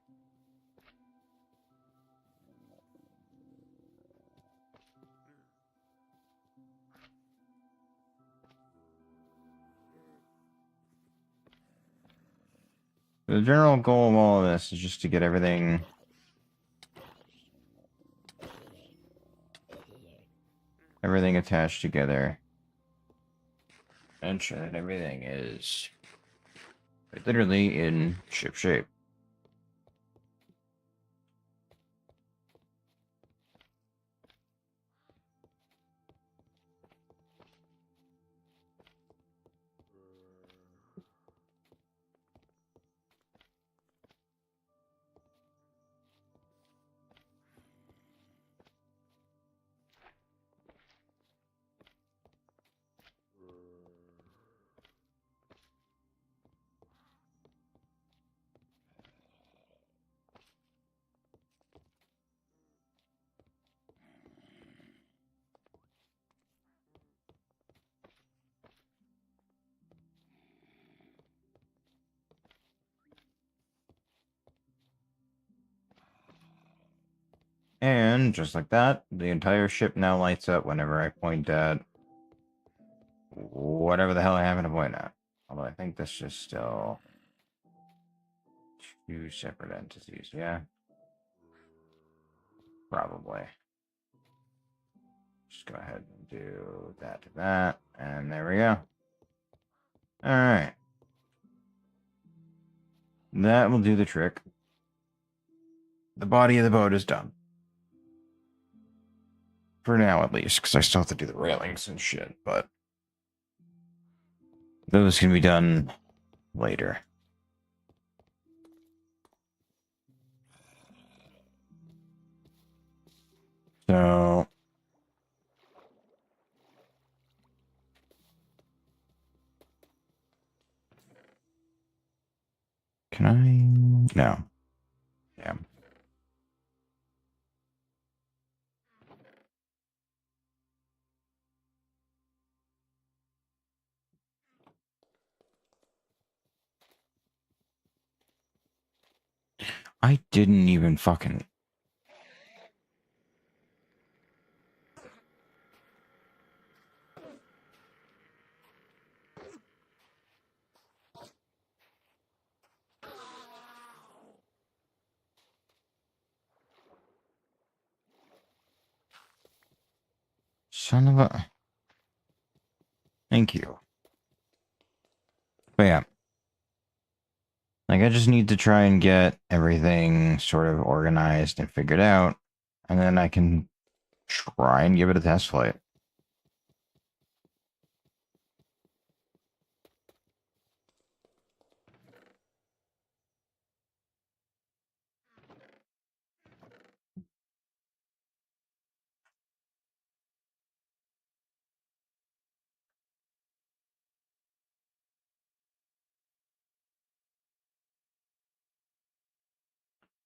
The general goal of all of this is just to get everything attached together. And sure that everything is literally in ship shape. And just like that, the entire ship now lights up whenever I point at whatever the hell I happen to point at. Although I think this is still two separate entities, yeah? Probably. Just go ahead and do that to that, and there we go. Alright. That will do the trick. The body of the boat is done. For now, at least, because I still have to do the railings and shit, but those can be done later. So... Can I? No. Yeah. I didn't even fucking... Son of a... Thank you. But yeah. Like, I just need to try and get everything sort of organized and figured out, and then I can try and give it a test flight.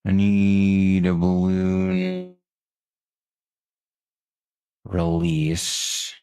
I need a balloon release.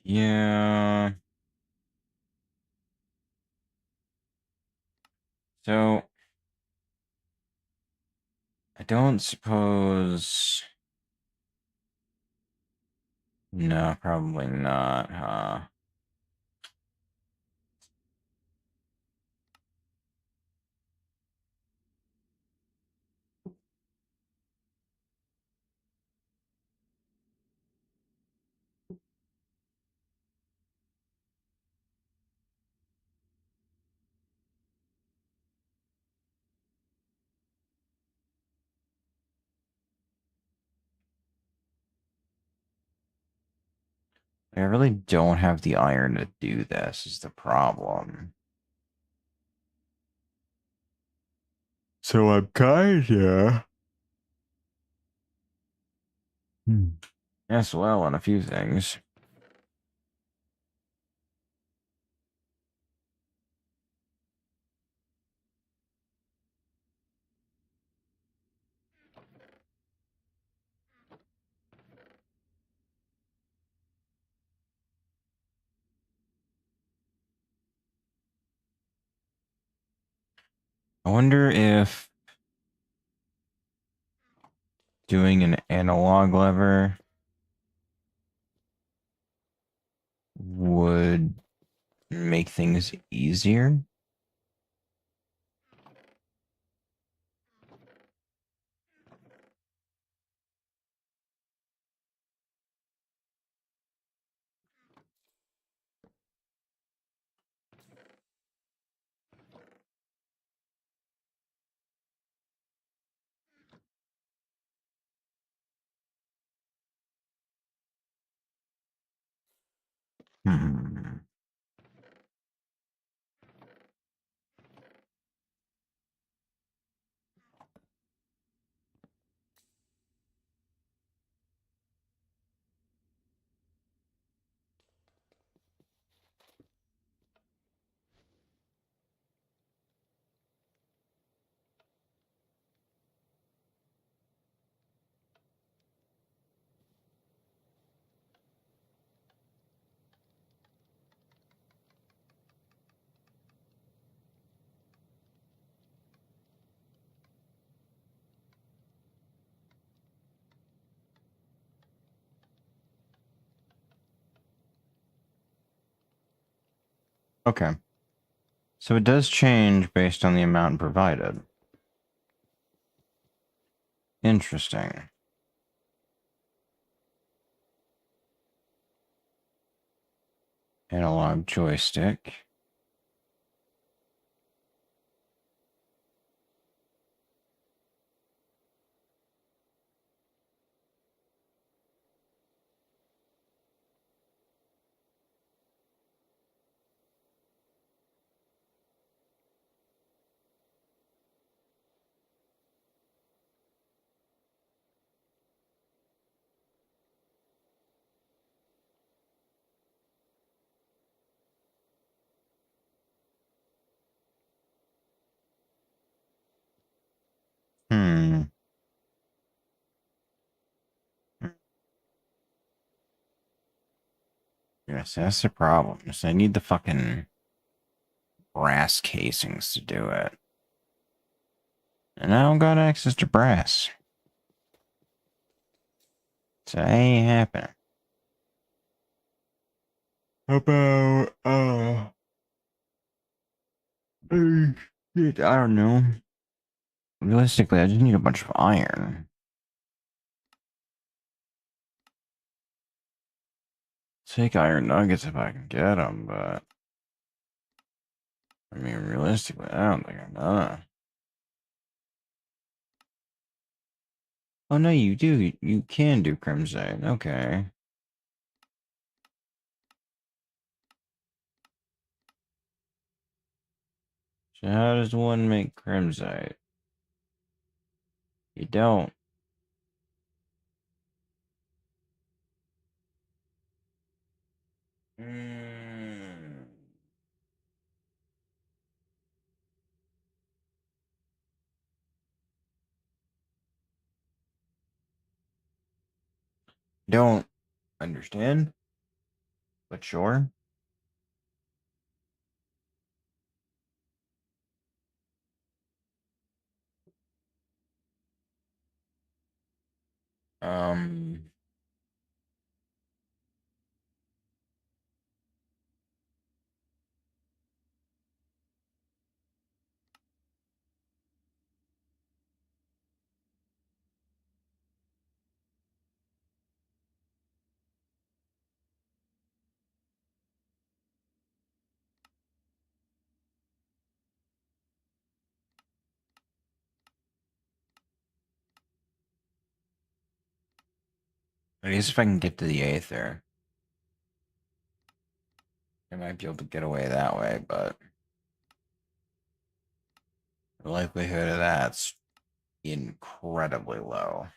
Yeah. So, I don't suppose... No, probably not, huh? I really don't have the iron to do this, is the problem. So I'm kinda... Yes, well, on a few things. I wonder if doing an analog lever would make things easier. Hmm. Okay. So it does change based on the amount provided. Interesting. Analog joystick. Hmm. Yes, that's the problem. Is I need the fucking brass casings to do it. And I don't got access to brass. So it ain't happening. How about, shit, I don't know. Realistically, I just need a bunch of iron. Take iron nuggets if I can get them, but I mean, realistically, I don't think I'm gonna. Oh no, you do. You can do crimson. Okay. So how does one make crimson? You don't. Mm. Don't understand, but sure. Um, I guess if I can get to the Aether, I might be able to get away that way, but the likelihood of that's incredibly low.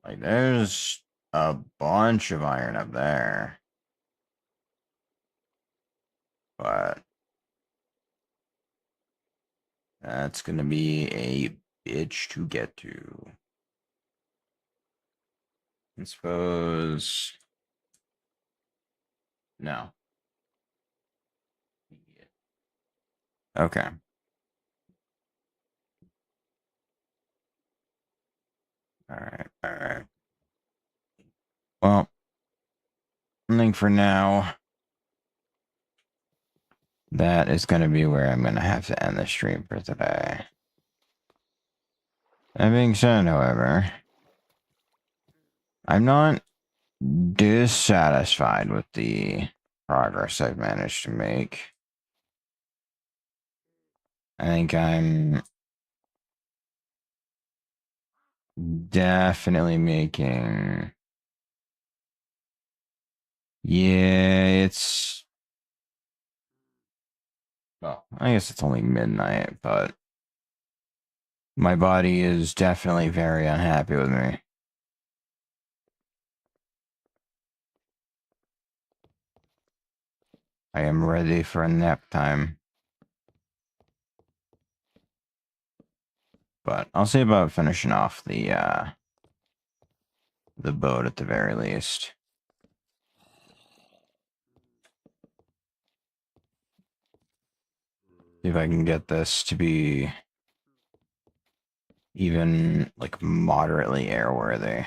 Like, there's a bunch of iron up there, but that's gonna be a bitch to get to. I suppose. No. Okay. All right. All right. Well, I think for now, that is going to be where I'm going to have to end the stream for today. That being said, however, I'm not dissatisfied with the progress I've managed to make. I think I'm Definitely making. Yeah, it's. Well, I guess it's only midnight, but my body is definitely very unhappy with me. I am ready for a nap time. But I'll see about finishing off the boat at the very least. See if I can get this to be even like moderately airworthy.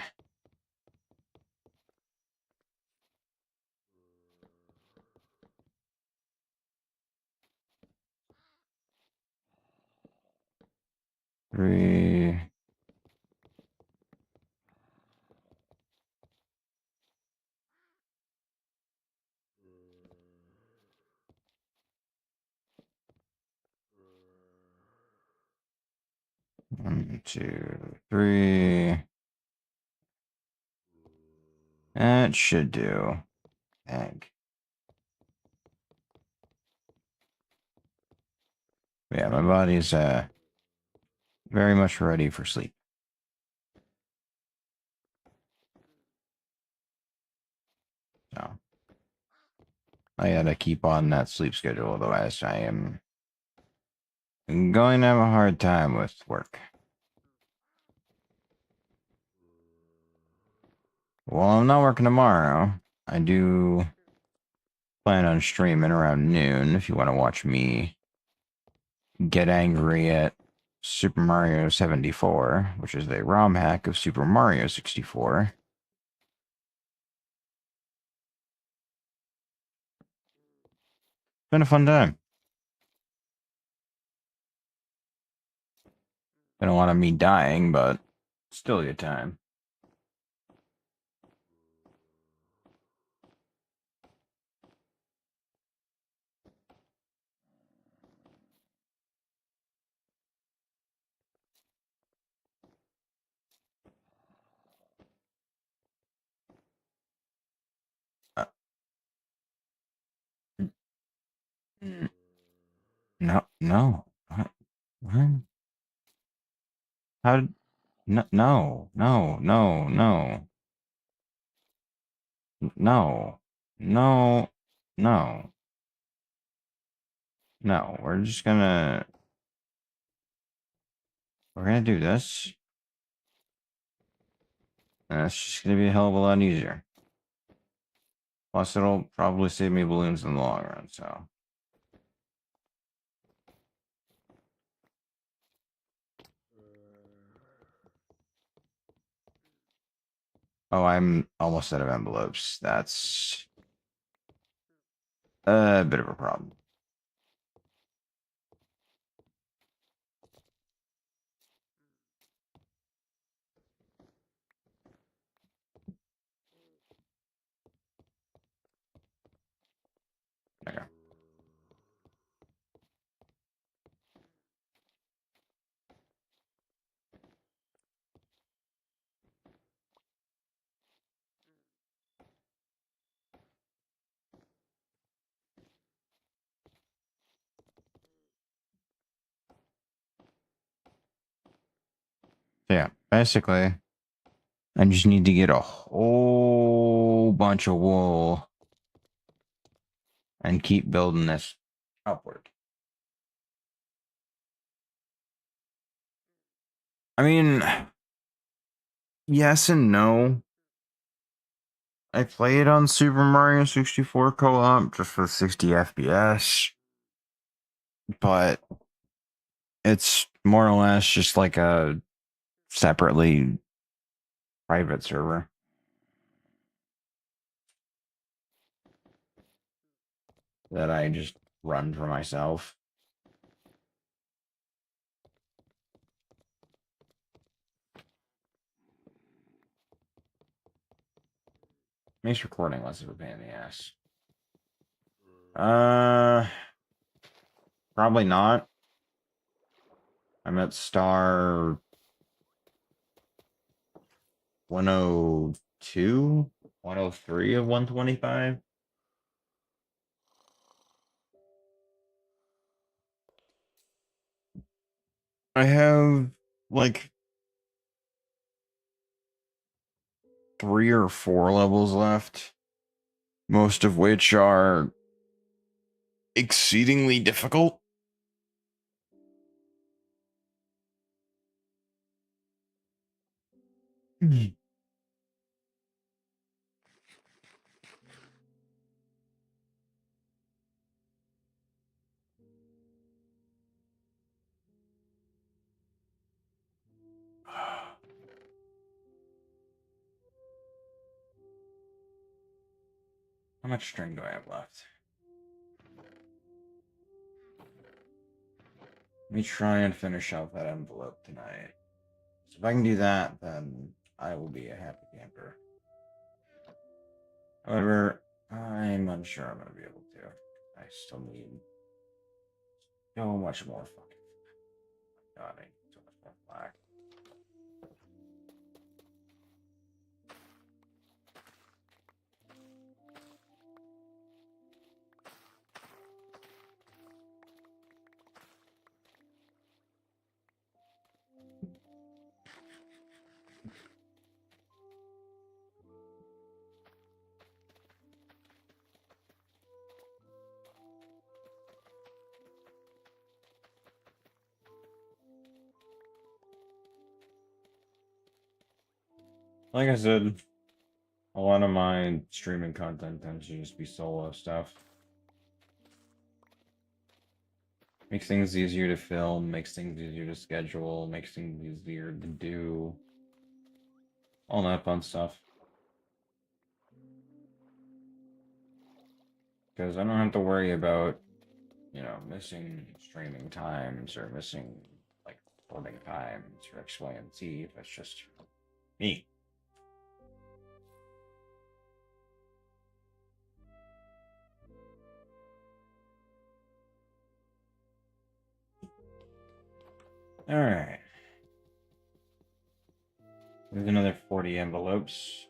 Three. One, two, three. That should do. Egg. Yeah, my body's very much ready for sleep. So I gotta keep on that sleep schedule, otherwise I am going to have a hard time with work. Well, I'm not working tomorrow. I do plan on streaming around noon if you want to watch me get angry at Super Mario 74, which is a ROM hack of Super Mario 64. Been a fun time. Been a lot of me dying, but still a good time. Uh, no, no. What? How did... No, no, no, no, no, no, no, no, no. We're gonna do this. And it's just gonna be a hell of a lot easier. Plus, it'll probably save me balloons in the long run, so. Oh, I'm almost out of envelopes. That's a bit of a problem. Okay. So yeah, basically, I just need to get a whole bunch of wool and keep building this upward. I mean, yes and no. I played on Super Mario 64 co-op just for 60 FPS, but it's more or less just like a separately private server that I just run for myself. Makes recording less of a pain in the ass. Uh, Probably not. I'm at star 102, 103 of 125. I have like 3 or 4 levels left, most of which are exceedingly difficult. How much string do I have left? Let me try and finish out that envelope tonight. So if I can do that, then I will be a happy camper. However, I'm unsure I'm going to be able to. I still need so much more fucking. God, I need so much more black. Like I said, a lot of my streaming content tends to just be solo stuff. Makes things easier to film, makes things easier to schedule, makes things easier to do. All that fun stuff. Because I don't have to worry about, missing streaming times or missing, like, recording times or X, Y, and Z. That's just me. Alright. There's another 40 envelopes.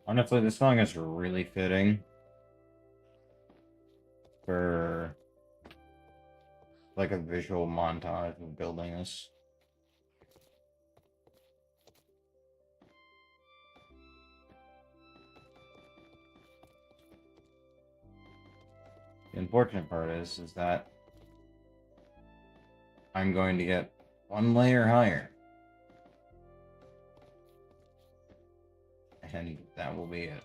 Honestly, this song is really fitting for like a visual montage of building this. The unfortunate part is that I'm going to get one layer higher. And that will be it.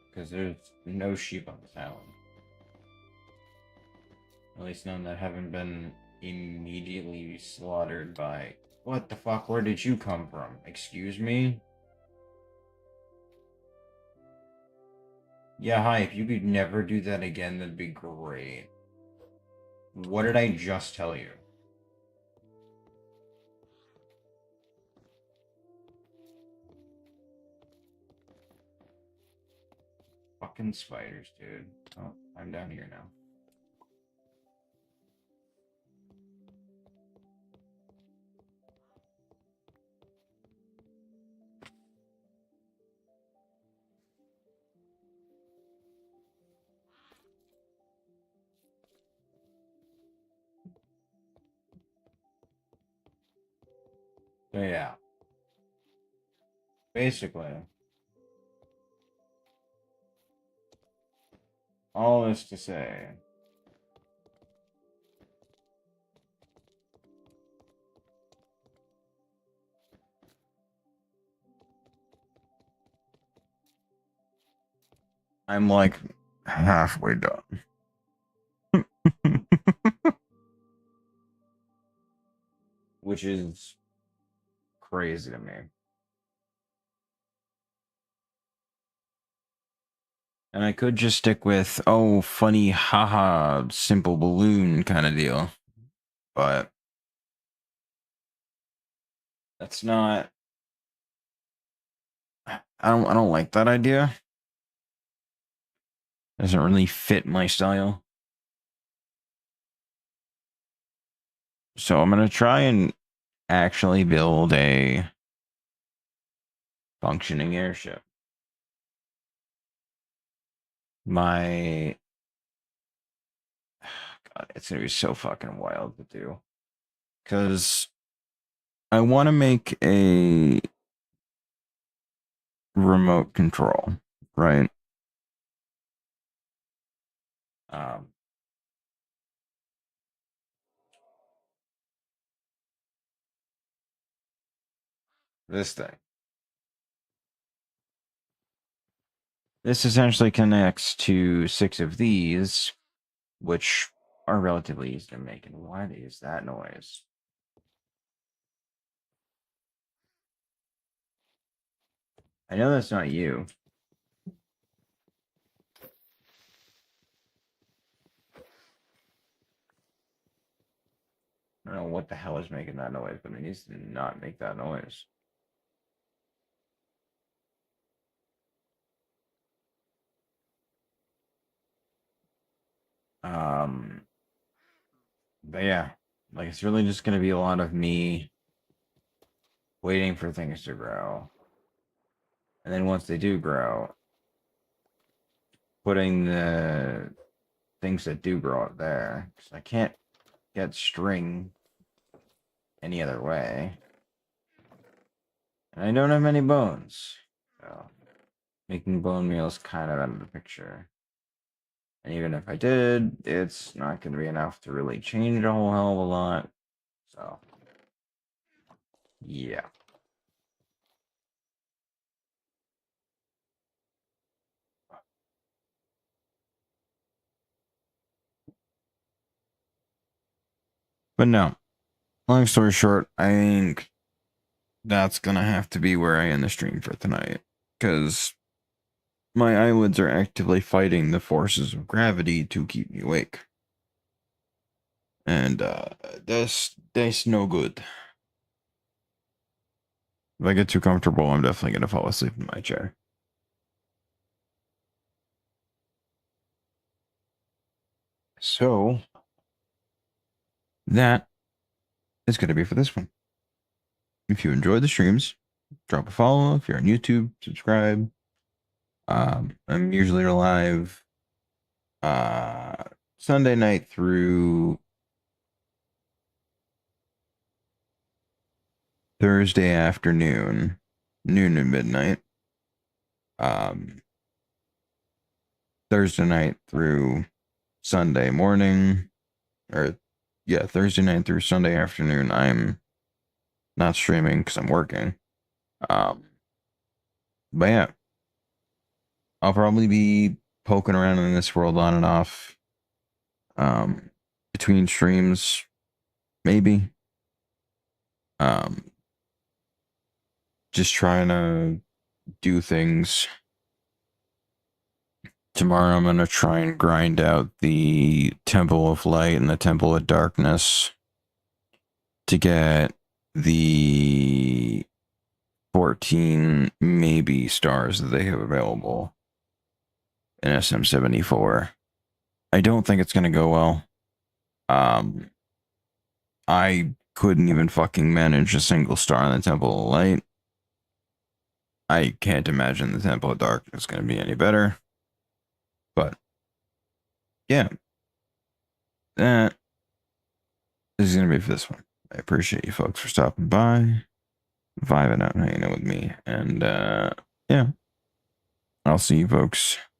Because there's no sheep on this island. At least none that haven't been immediately slaughtered by... What the fuck? Where did you come from? Excuse me? Yeah, hi, if you could never do that again, that'd be great. What did I just tell you? Fucking spiders, dude. Oh, I'm down here now. So yeah. Basically, all this to say, I'm like halfway done. Which is crazy to me. And I could just stick with, oh, funny, haha, simple balloon kind of deal. But that's not. I don't like that idea. Doesn't really fit my style. So I'm gonna try and actually build a functioning airship. My God, it's gonna be so fucking wild to do. Because I want to make a remote control, right? Um, this thing. This essentially connects to 6 of these, which are relatively easy to make. And why is that noise? I know that's not you. I don't know what the hell is making that noise, but it needs to not make that noise. Um, but yeah, like it's really just gonna be a lot of me waiting for things to grow. And then once they do grow, putting the things that do grow up there. 'Cause I can't get string any other way. And I don't have many bones. So making bone meal is kind of out of the picture. And even if I did, it's not going to be enough to really change a whole hell of a lot. So, yeah. But no, long story short, I think that's going to have to be where I end the stream for tonight. Because my eyelids are actively fighting the forces of gravity to keep me awake. And that's no good. If I get too comfortable, I'm definitely going to fall asleep in my chair. So, that is going to be for this one. If you enjoyed the streams, drop a follow. If you're on YouTube, subscribe. I'm usually live Sunday night through Thursday afternoon, noon and midnight. Thursday night through Sunday morning, or yeah, Thursday night through Sunday afternoon. I'm not streaming because I'm working. But yeah, I'll probably be poking around in this world on and off. Between streams, maybe. Just trying to do things. Tomorrow I'm gonna try and grind out the Temple of Light and the Temple of Darkness to get the 14 maybe stars that they have available in SM74. I don't think it's gonna go well. I couldn't even fucking manage a single star in the Temple of Light. I can't imagine the Temple of Darkness is gonna be any better. But yeah, that is gonna be for this one. I appreciate you folks for stopping by, vibing out and hanging out with me, and yeah, I'll see you folks